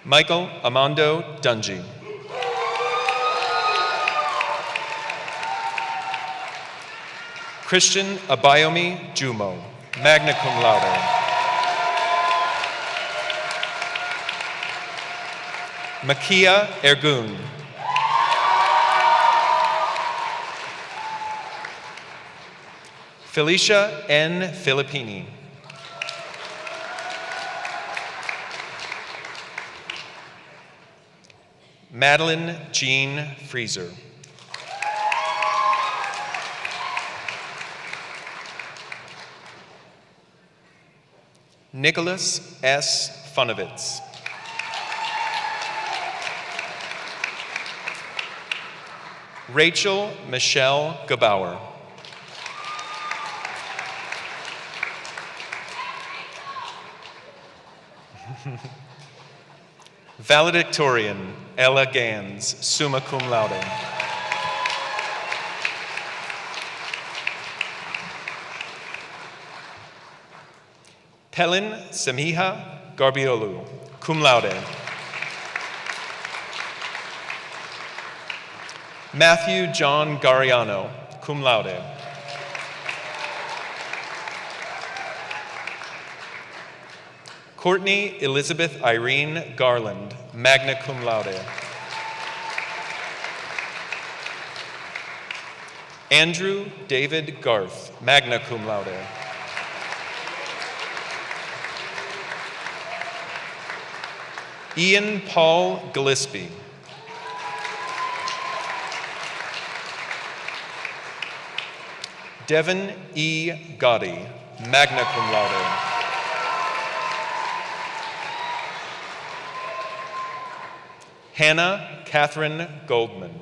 Michael Amando Dungy. Christian Abayomi Jumo, magna cum laude. Makia Ergun. Felicia N. Filippini. Madeline Jean Freezer. Nicholas S. Funovitz. Rachel Michelle Gebauer. Valedictorian Ella Gans, summa cum laude. Pelin Samiha Garbiolu, cum laude. Matthew John Gariano, cum laude. Courtney Elizabeth Irene Garland, magna cum laude. Andrew David Garth, magna cum laude. Ian Paul Gillespie. Devin E. Gotti, magna cum laude. Hannah Catherine Goldman.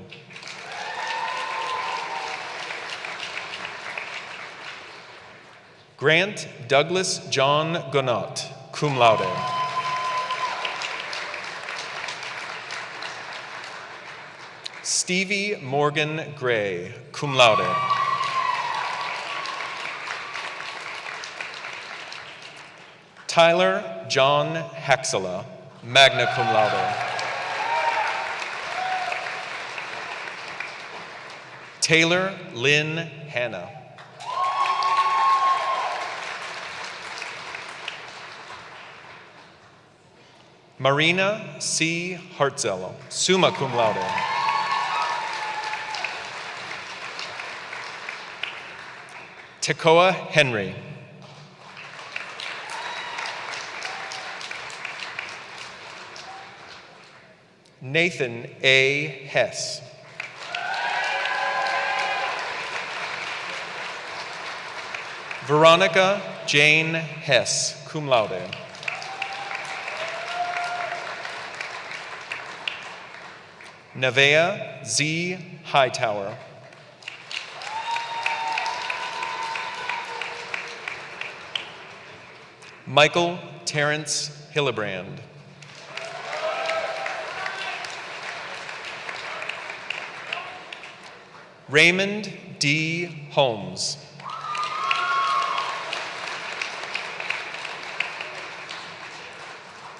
Grant Douglas John Gonot, cum laude. Stevie Morgan Gray, cum laude. Tyler John Haxela, magna cum laude. Taylor Lynn Hanna. Marina C. Hartzello, summa cum laude. Tekoa Henry. Nathan A. Hess. Veronica Jane Hess, cum laude. Nevea Z. Hightower. Michael Terrence Hillebrand. Raymond D. Holmes.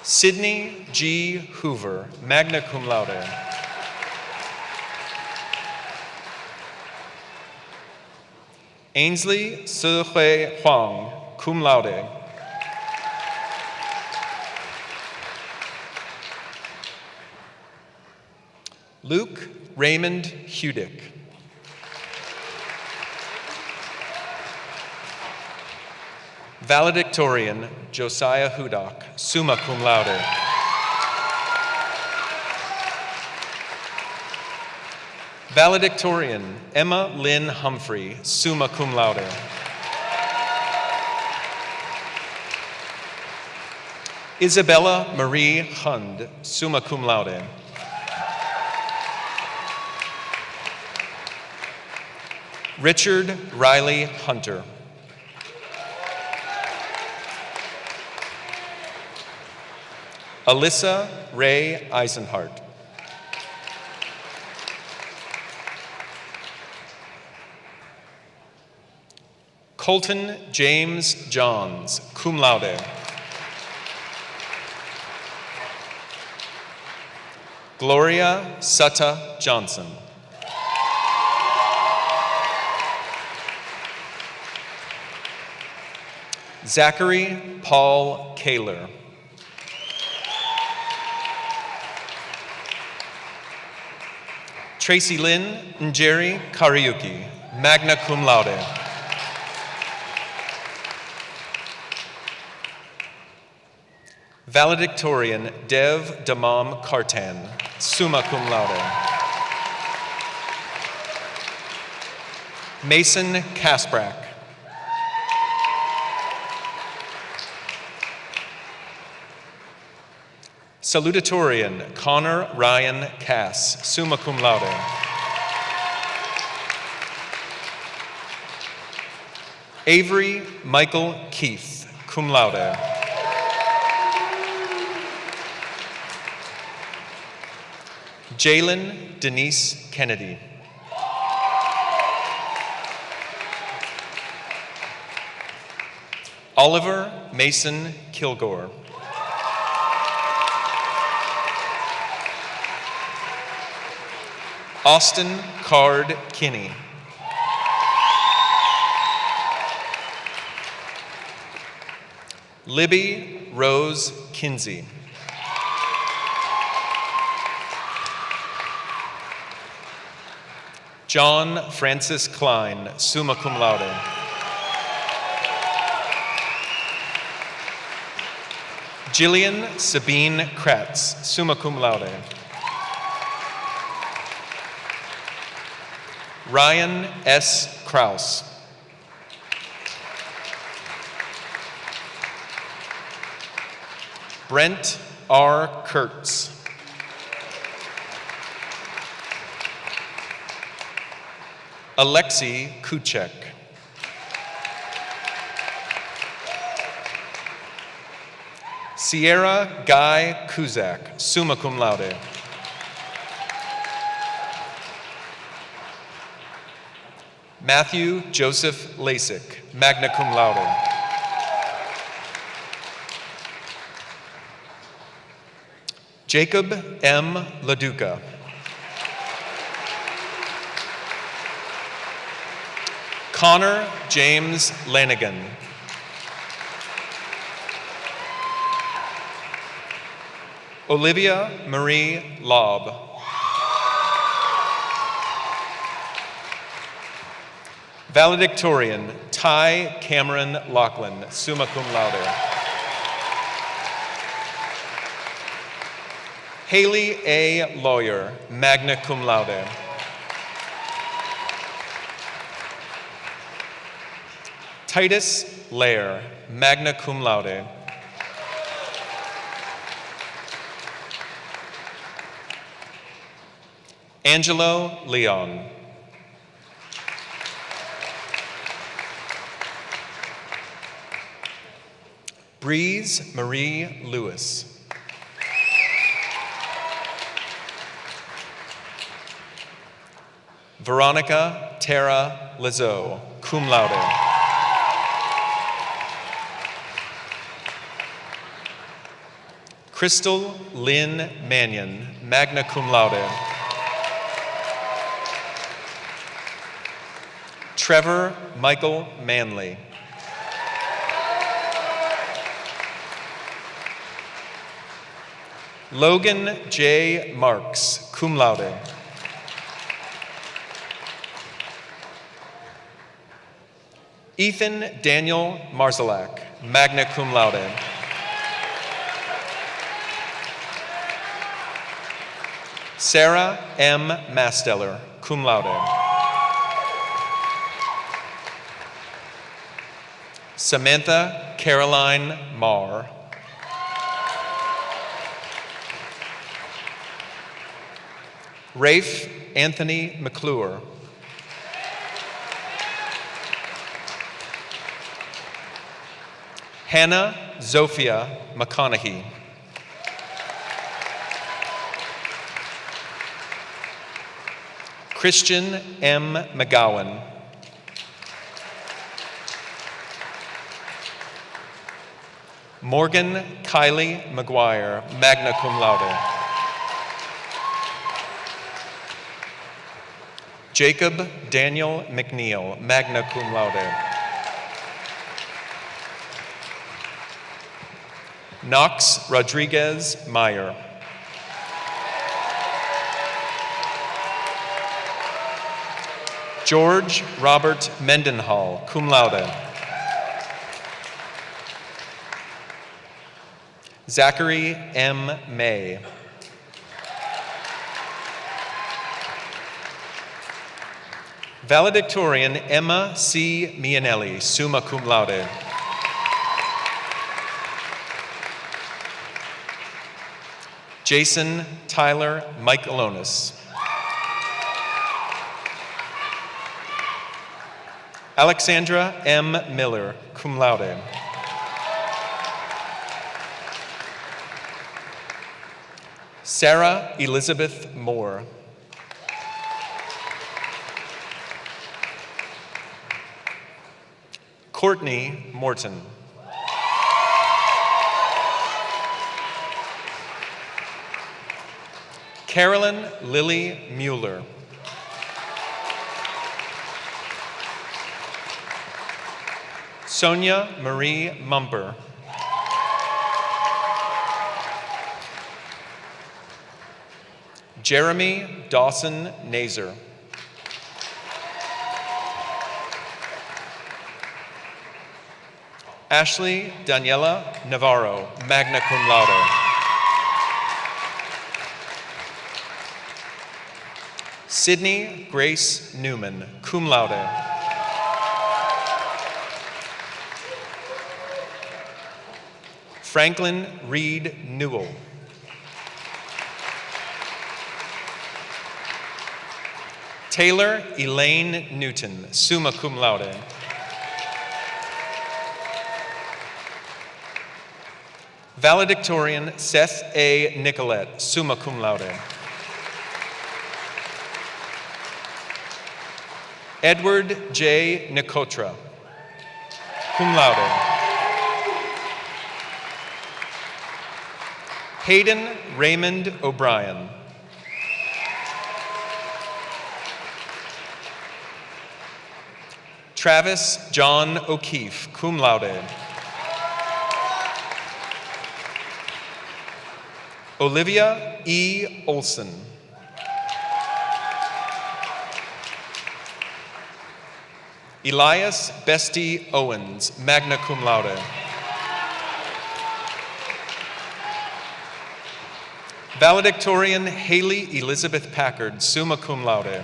Sydney G. Hoover, magna cum laude. Ainsley Sehui Huang, cum laude. Luke Raymond Hudick. Valedictorian Josiah Hudock, summa cum laude. Valedictorian Emma Lynn Humphrey, summa cum laude. Isabella Marie Hund, summa cum laude. Richard Riley Hunter. Alyssa Ray Eisenhart. Colton James Johns, cum laude. Gloria Sutta Johnson. Zachary Paul Kaler. Tracy Lynn Njeri Kariuki, magna cum laude. Valedictorian Dev Damam Kartan, summa cum laude. Mason Kasprak. Salutatorian Connor Ryan Cass, summa cum laude. Avery Michael Keith, cum laude. Jalen Denise Kennedy. Oliver Mason Kilgore. Austin Card Kinney. Libby Rose Kinsey. John Francis Klein, summa cum laude. Jillian Sabine Kratz, summa cum laude. Ryan S. Kraus. Brent R. Kurtz. Alexei Kuchek. Sierra Guy Kuzak, summa cum laude. Matthew Joseph Lasik, magna cum laude. Jacob M. Laduca. Connor James Lanigan. Olivia Marie Laub. Valedictorian Ty Cameron Lachlan, summa cum laude. Haley A. Lawyer, magna cum laude. Titus Lair, magna cum laude. Angelo Leon. Breeze Marie Lewis. Veronica Tara Lizzo, cum laude. Crystal Lynn Mannion, magna cum laude. Trevor Michael Manley. Logan J. Marks, cum laude. Ethan Daniel Marzalak, magna cum laude. Sarah M. Masteller, cum laude. Samantha Caroline Marr. Rafe Anthony McClure. Hannah Zophia McConaughey. Christian M. McGowan. Morgan Kylie McGuire, magna cum laude. Jacob Daniel McNeil, magna cum laude. Knox Rodriguez Meyer. George Robert Mendenhall, cum laude. Zachary M. May. Valedictorian Emma C. Mianelli, summa cum laude. Jason Tyler Michaelonis. Alexandra M. Miller, cum laude. Sarah Elizabeth Moore. Courtney Morton. Carolyn Lily Mueller. Sonia Marie Mumper. Jeremy Dawson Nazer. Ashley Daniela Navarro, magna cum laude. Sydney Grace Newman, cum laude. Franklin Reed Newell. Taylor Elaine Newton, summa cum laude. Valedictorian Seth A. Nicolette, summa cum laude. Edward J. Nicotra, cum laude. Hayden Raymond O'Brien. Travis John O'Keefe, cum laude. Olivia E. Olson. Elias Bestie Owens, magna cum laude. Valedictorian Haley Elizabeth Packard, summa cum laude.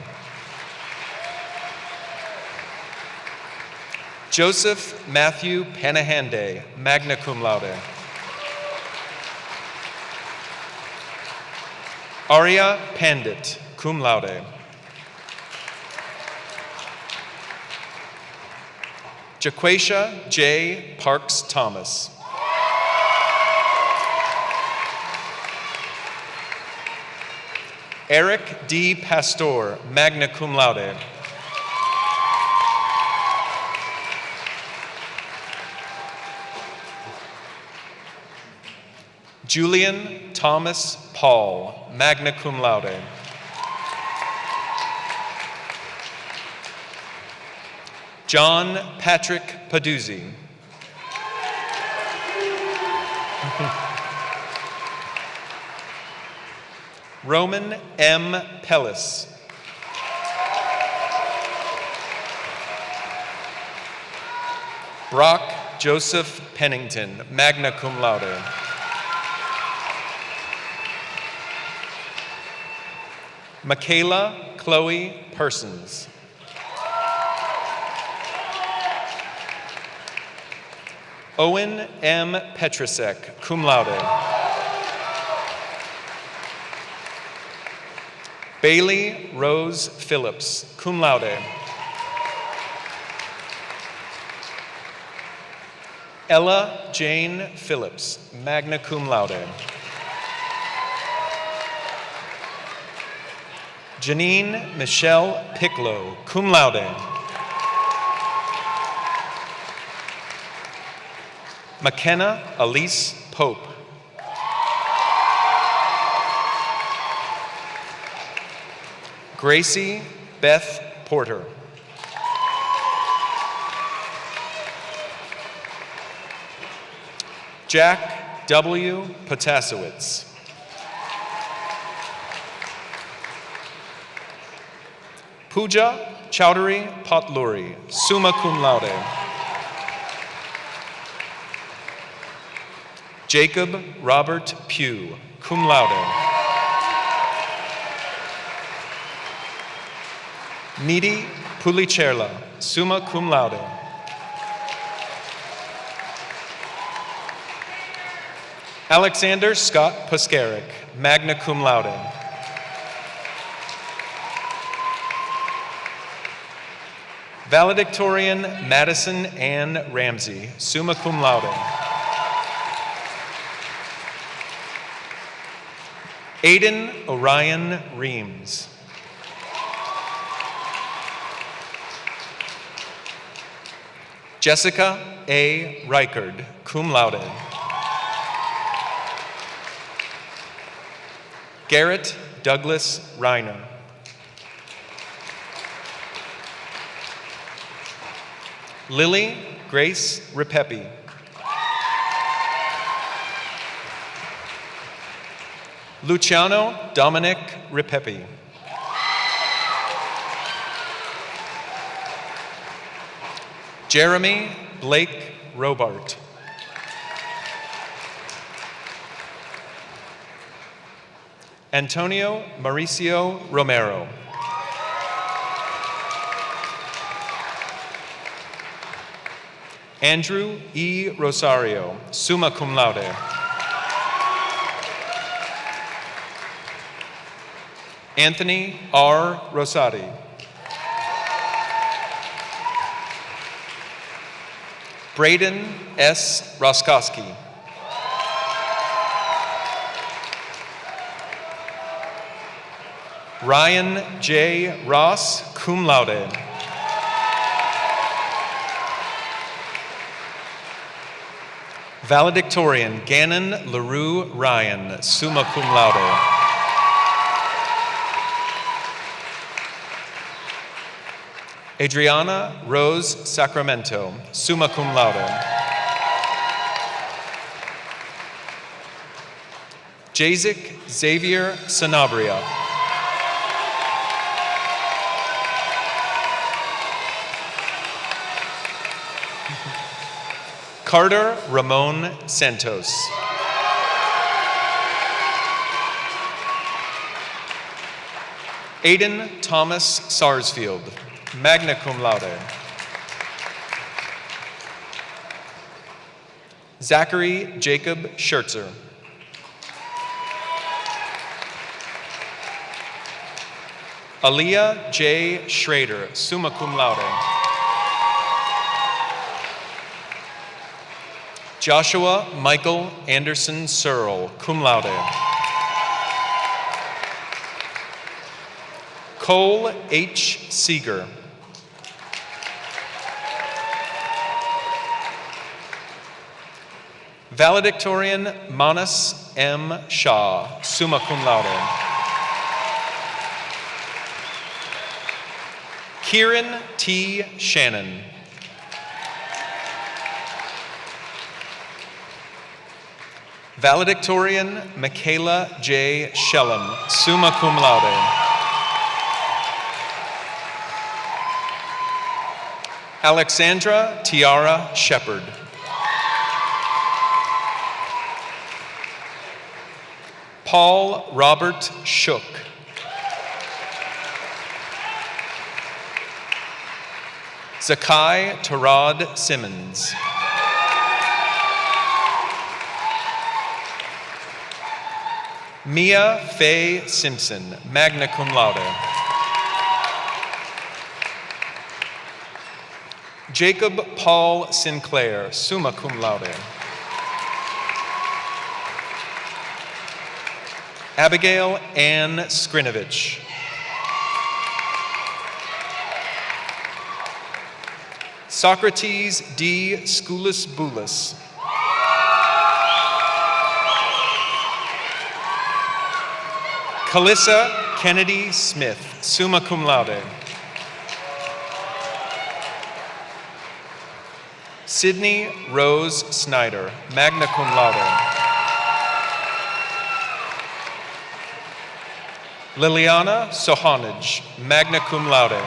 Joseph Matthew Panahande, magna cum laude. Arya Pandit, cum laude. Jaquacia J. Parks Thomas. Eric D. Pastor, magna cum laude. Julian Thomas Paul, magna cum laude. John Patrick Paduzzi. Roman M. Pellis. Brock Joseph Pennington, magna cum laude. Michaela Chloe Persons. Owen M. Petrusek, cum laude. Bailey Rose Phillips, cum laude. Ella Jane Phillips, magna cum laude. Janine Michelle Picklow, cum laude. McKenna Elise Pope. Gracie Beth Porter. Jack W. Potasowitz. Pooja Chowdhury Potluri, summa cum laude. Jacob Robert Pugh, cum laude. Nidhi Pulicherla, summa cum laude. Alexander Scott Puskaric, magna cum laude. Valedictorian Madison Ann Ramsey, summa cum laude. Aiden Orion Reams. Jessica A. Reichard, cum laude. Garrett Douglas Reiner. Lily Grace Ripepi. Luciano Dominic Ripepi. Jeremy Blake Robart. Antonio Mauricio Romero. Andrew E. Rosario, summa cum laude. Anthony R. Rosati. Braden S. Roskowski. Ryan J. Ross, cum laude. Valedictorian Gannon LaRue Ryan, summa cum laude. Adriana Rose Sacramento, summa cum laude. Jazik Xavier Sanabria. Carter Ramon Santos. Aiden Thomas Sarsfield, magna cum laude. Zachary Jacob Schertzer. Aaliyah J. Schrader, summa cum laude. Joshua Michael Anderson Searle, cum laude. Cole H. Seeger. Valedictorian Manas M. Shah, summa cum laude. Kieran T. Shannon. Valedictorian Michaela J. Shellum, summa cum laude. Alexandra Tiara Shepard. Paul Robert Shook. Zakai Tarad Simmons. Mia Faye Simpson, magna cum laude. Jacob Paul Sinclair, summa cum laude. Abigail Ann Skrinovich. Socrates D. Skoulis Boulis. Calissa Kennedy Smith, summa cum laude. Sydney Rose Snyder, magna cum laude. Liliana Sohanage, magna cum laude.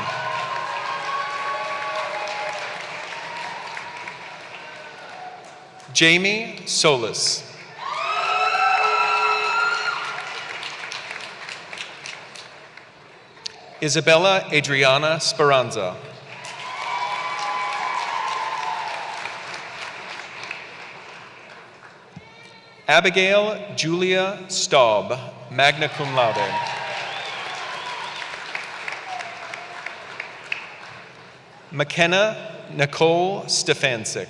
Jamie Solis. Isabella Adriana Speranza. Abigail Julia Staub, magna cum laude. McKenna Nicole Stefancic.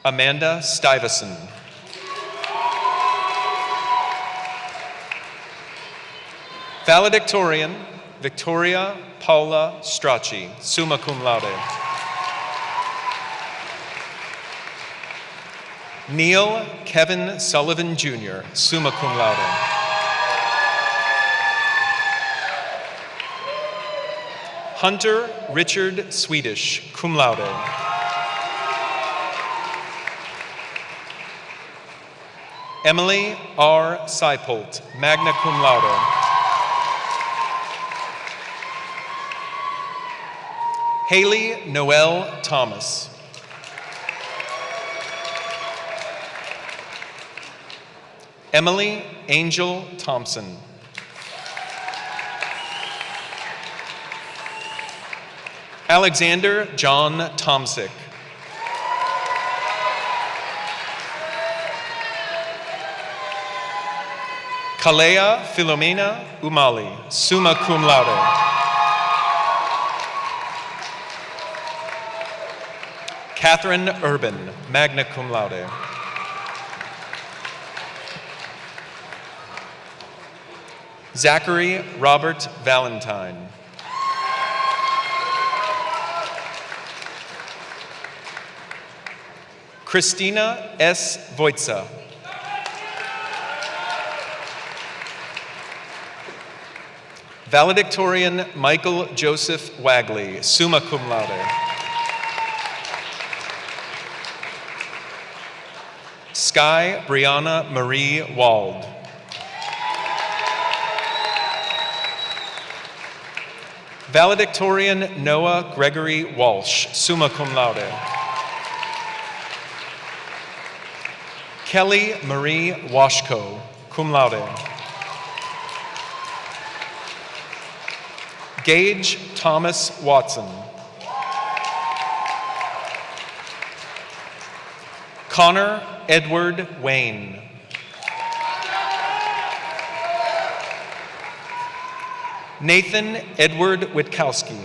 Amanda Stuyvesant. Valedictorian Victoria Paula Stracci, summa cum laude. Neil Kevin Sullivan Jr., summa cum laude. Hunter Richard Swedish, cum laude. Emily R. Seipolt, magna cum laude. Haley Noel Thomas. Emily Angel Thompson. Alexander John Tomsick. Kalea Filomena Umali, summa cum laude. Catherine Urban, magna cum laude. Zachary Robert Valentine. Christina S. Voitza. Valedictorian Michael Joseph Wagley, summa cum laude. Sky Brianna Marie Wald. Valedictorian Noah Gregory Walsh, summa cum laude. Kelly Marie Washko, cum laude. Gage Thomas Watson. Connor Edward Wayne. Nathan Edward Witkowski.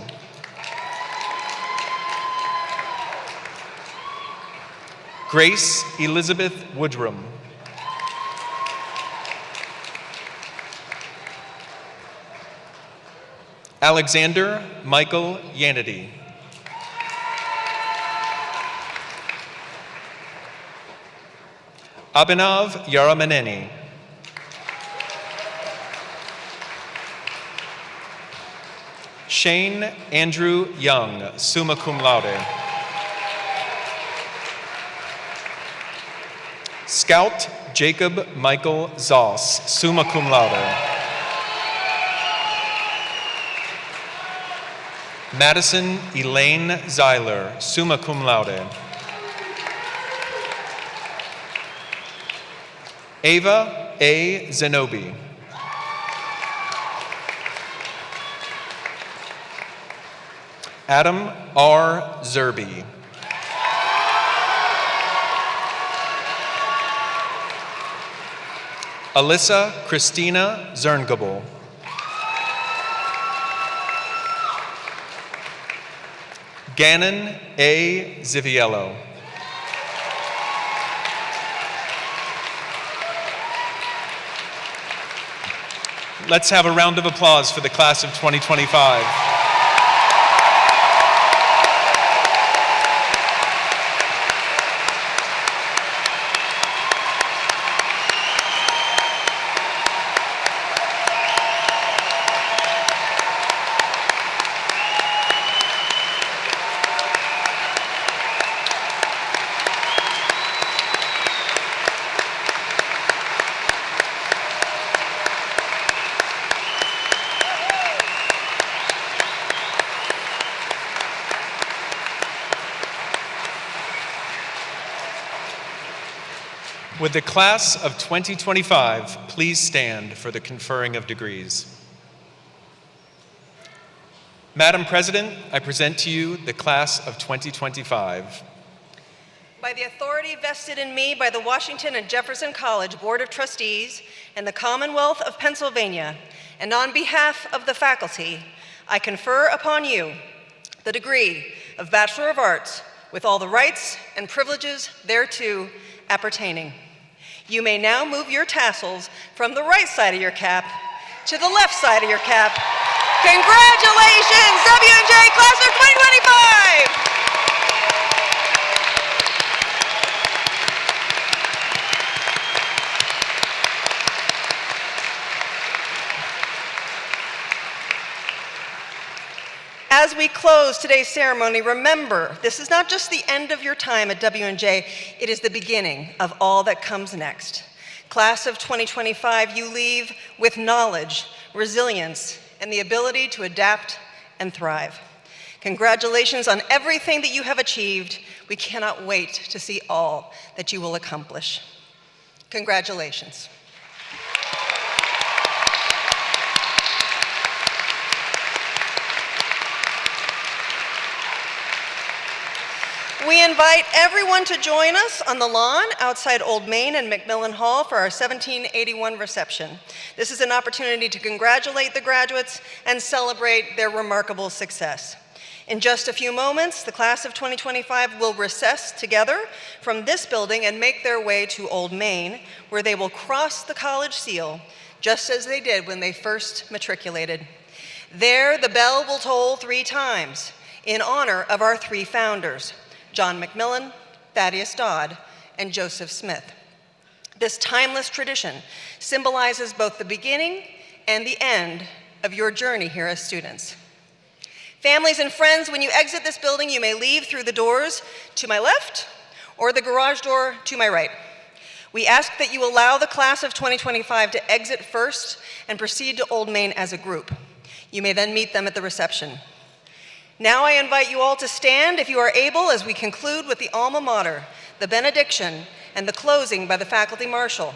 Grace Elizabeth Woodrum. Alexander Michael Yanity. Abhinav Yaramaneni. Shane Andrew Young, summa cum laude. Scout Jacob Michael Zoss, summa cum laude. Madison Elaine Zeiler, summa cum laude. Ava A. Zenobi. Adam R. Zerby. Alyssa Christina Zerngabel. Gannon A. Ziviello. Let's have a round of applause for the class of 2025. Would the class of 2025 please stand for the conferring of degrees? Madam President, I present to you the class of 2025. By the authority vested in me by the Washington and Jefferson College Board of Trustees and the Commonwealth of Pennsylvania, and on behalf of the faculty, I confer upon you the degree of Bachelor of Arts with all the rights and privileges thereto appertaining. You may now move your tassels from the right side of your cap to the left side of your cap. Congratulations, W&J Class of 2025! As we close today's ceremony, remember, this is not just the end of your time at W&J, it is the beginning of all that comes next. Class of 2025, you leave with knowledge, resilience, and the ability to adapt and thrive. Congratulations on everything that you have achieved. We cannot wait to see all that you will accomplish. Congratulations. We invite everyone to join us on the lawn outside Old Main and McMillan Hall for our 1781 reception. This is an opportunity to congratulate the graduates and celebrate their remarkable success. In just a few moments, the class of 2025 will recess together from this building and make their way to Old Main, where they will cross the college seal, just as they did when they first matriculated. There, the bell will toll 3 times in honor of our 3 founders, John McMillan, Thaddeus Dodd, and Joseph Smith. This timeless tradition symbolizes both the beginning and the end of your journey here as students. Families and friends, when you exit this building, you may leave through the doors to my left or the garage door to my right. We ask that you allow the class of 2025 to exit first and proceed to Old Main as a group. You may then meet them at the reception. Now I invite you all to stand if you are able as we conclude with the alma mater, the benediction, and the closing by the faculty marshal.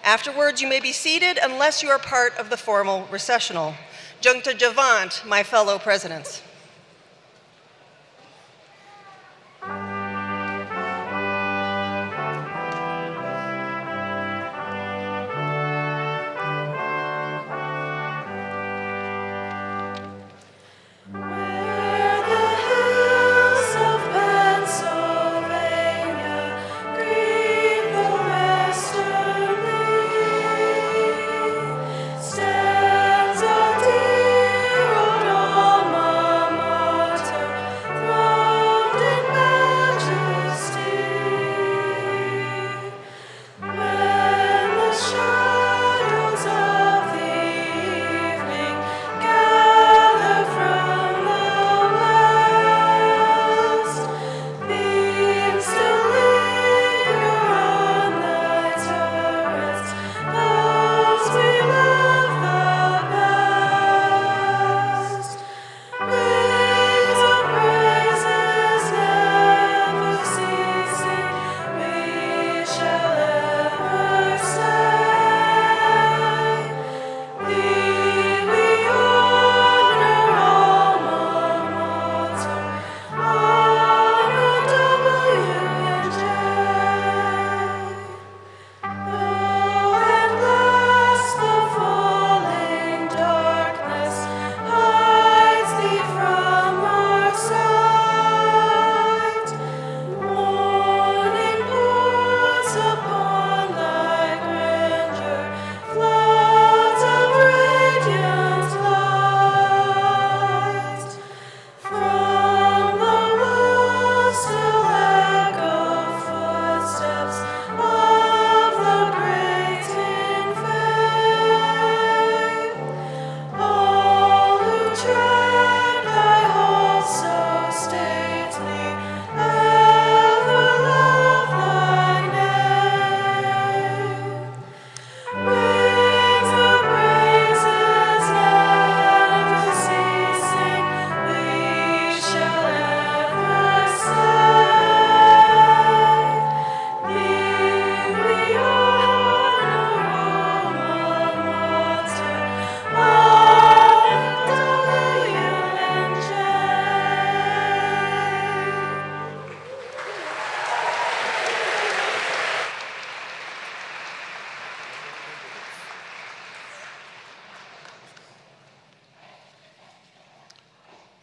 Afterwards, you may be seated unless you are part of the formal recessional. Juncta Javant, my fellow presidents.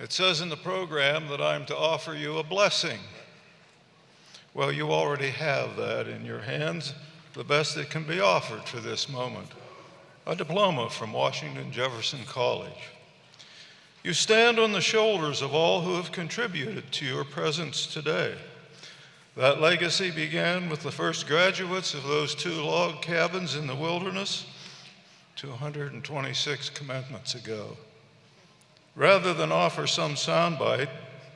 It says in the program that I'm to offer you a blessing. Well, you already have that in your hands, the best that can be offered for this moment, a diploma from Washington Jefferson College. You stand on the shoulders of all who have contributed to your presence today. That legacy began with the first graduates of those 2 log cabins in the wilderness 226 commencements ago. Rather than offer some soundbite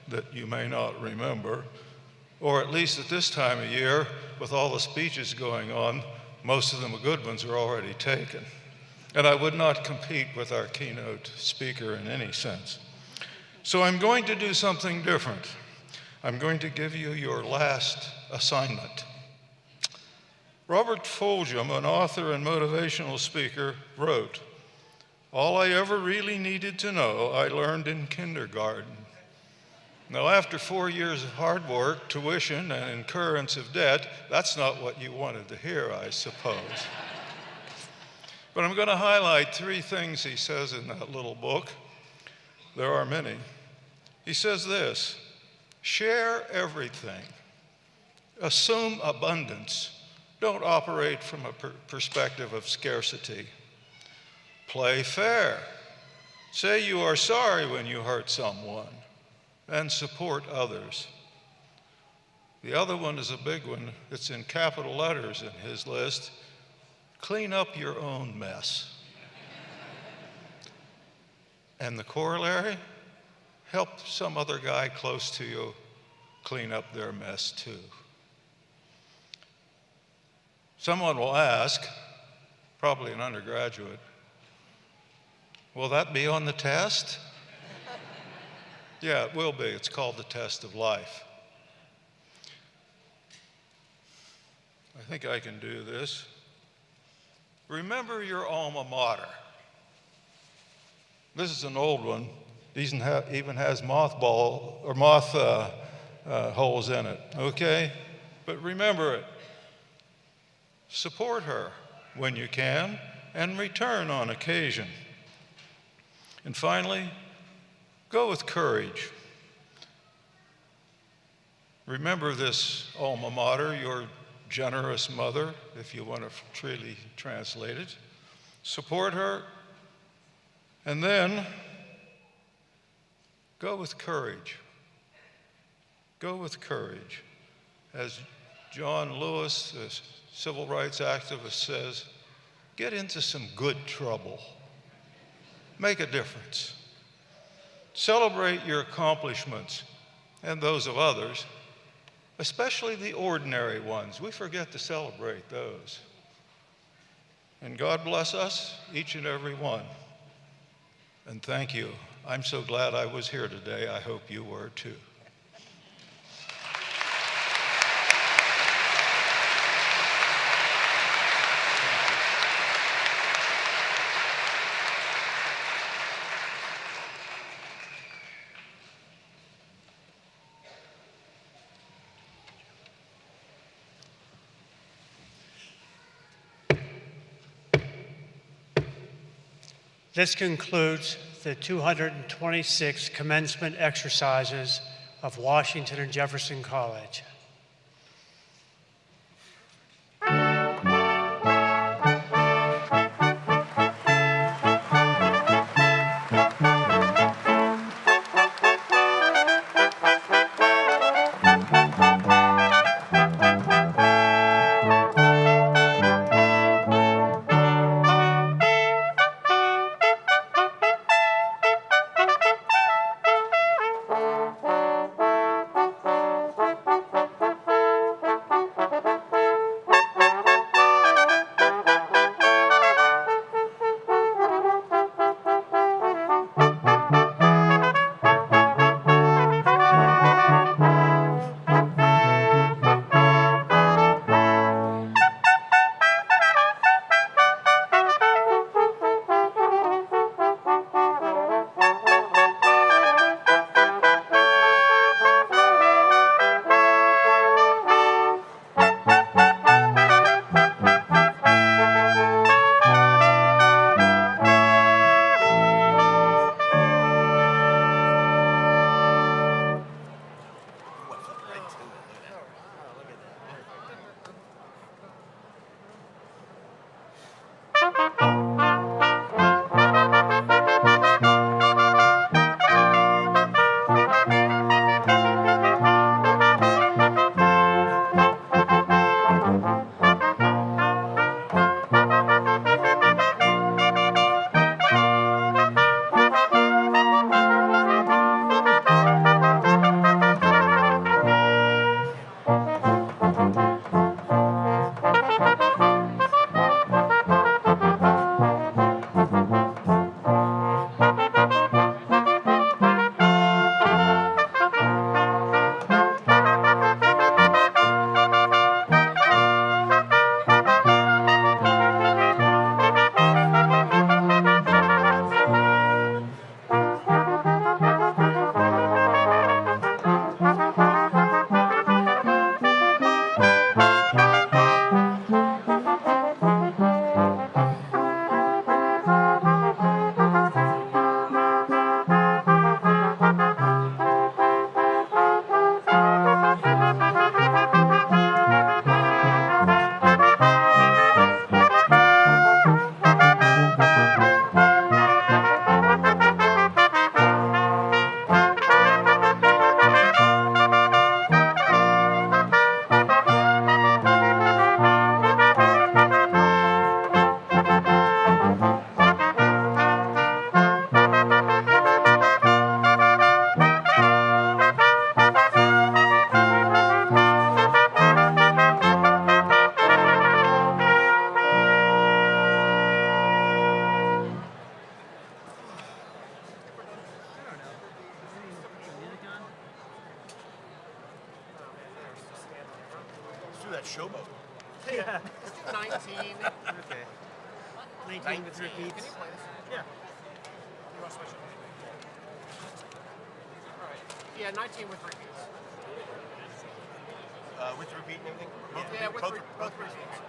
that you may not remember, or at least at this time of year, with all the speeches going on, most of them good ones are already taken. And I would not compete with our keynote speaker in any sense. So I'm going to do something different. I'm going to give you your last assignment. Robert Fulghum, an author and motivational speaker, wrote, "All I ever really needed to know, I learned in kindergarten." Now, after 4 years of hard work, tuition, and incurrence of debt, that's not what you wanted to hear, I suppose. But I'm going to highlight 3 things he says in that little book. There are many. He says this: share everything. Assume abundance. Don't operate from a perspective of scarcity. Play fair. Say you are sorry when you hurt someone, and support others. The other one is a big one. It's in capital letters in his list. Clean up your own mess. And the corollary? Help some other guy close to you clean up their mess too. Someone will ask, probably an undergraduate, will that be on the test? Yeah, it will be. It's called the test of life. I think I can do this. Remember your alma mater. This is an old one. Even has mothball or moth holes in it. Okay, but remember it. Support her when you can, and return on occasion. And finally, go with courage. Remember this alma mater, your generous mother, if you want to truly translate it. Support her, and then go with courage. Go with courage. As John Lewis, the civil rights activist, says, get into some good trouble. Make a difference. Celebrate your accomplishments and those of others, especially the ordinary ones. We forget to celebrate those. And God bless us, each and every one. And thank you. I'm so glad I was here today. I hope you were too. This concludes the 226 commencement exercises of Washington and Jefferson College. have showboat. Yeah. Let's do 19. Okay. 19 with repeats. Can you play this? Yeah. You want to switch it? All right. Yeah, 19 with repeats. With repeat and everything? Yeah, with both repeats.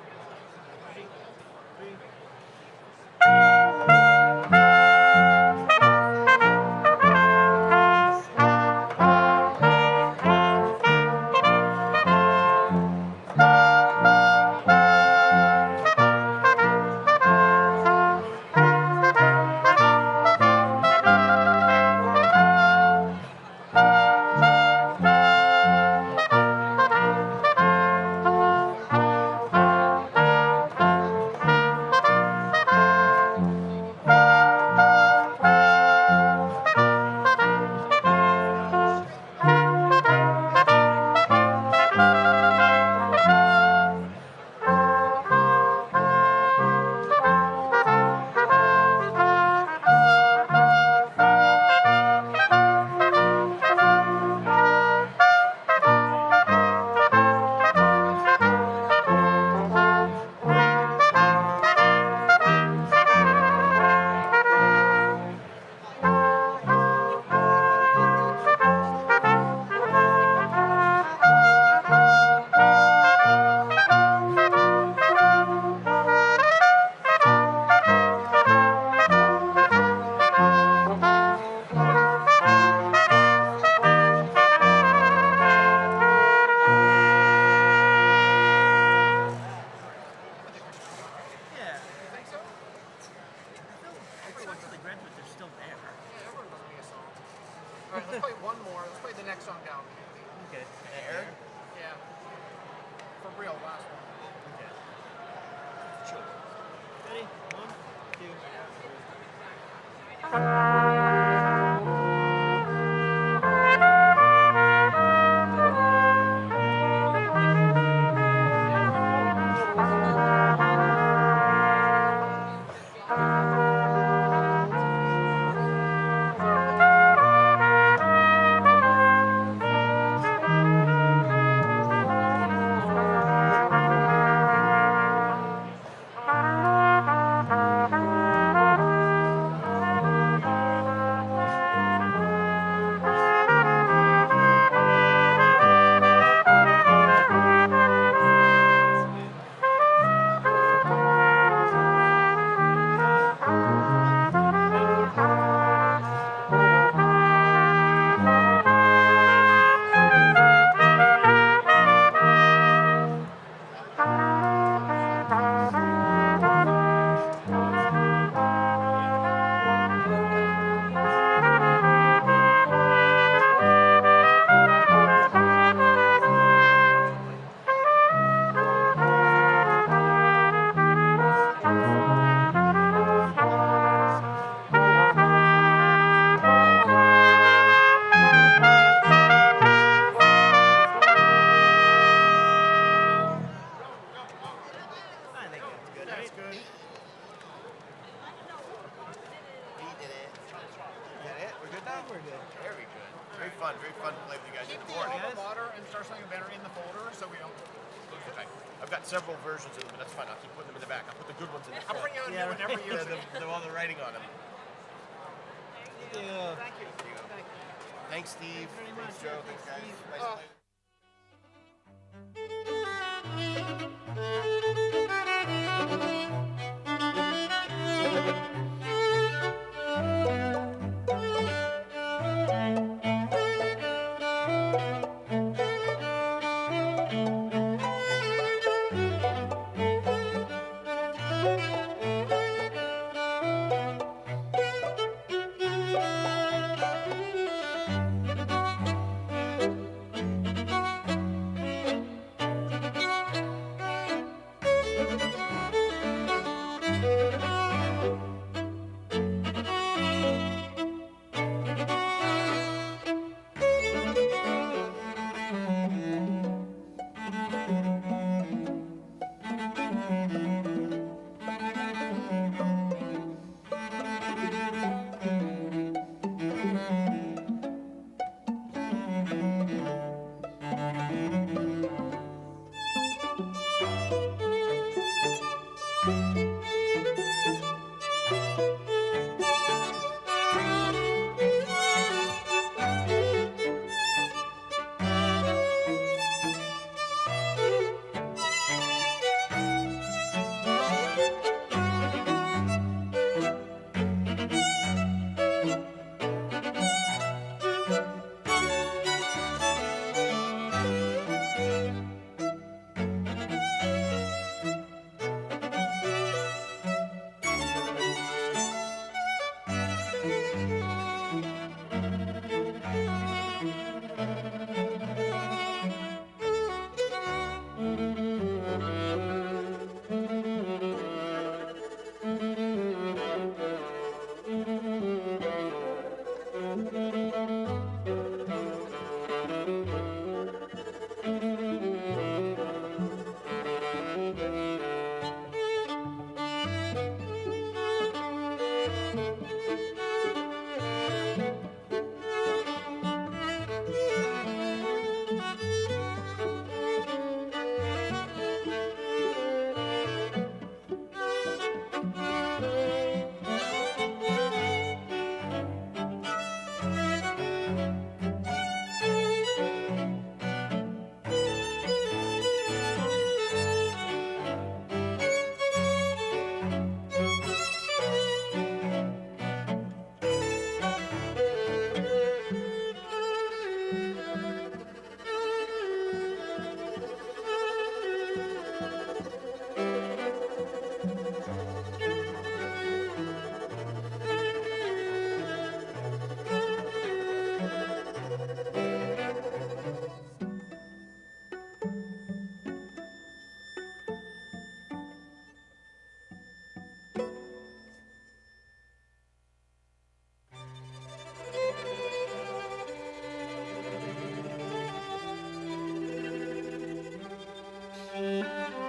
All right, let's play one more. Let's play the next song down. Okay. Eric? Yeah. For real, last one. Okay. Sure. Ready? 1, 'Fun to play with you guys. Keep the alma mater and Star Spangled Banner in the folder so we don't lose it. Okay. I've got several versions of them, but that's fine. I'll keep putting them in the back. I'll put the good ones in the front. I'll bring you a new one every year. The one with the writing on them. Yeah. Thank you. Thanks, Steve. Thanks, Joe. Thanks, guys. Nice to play. you.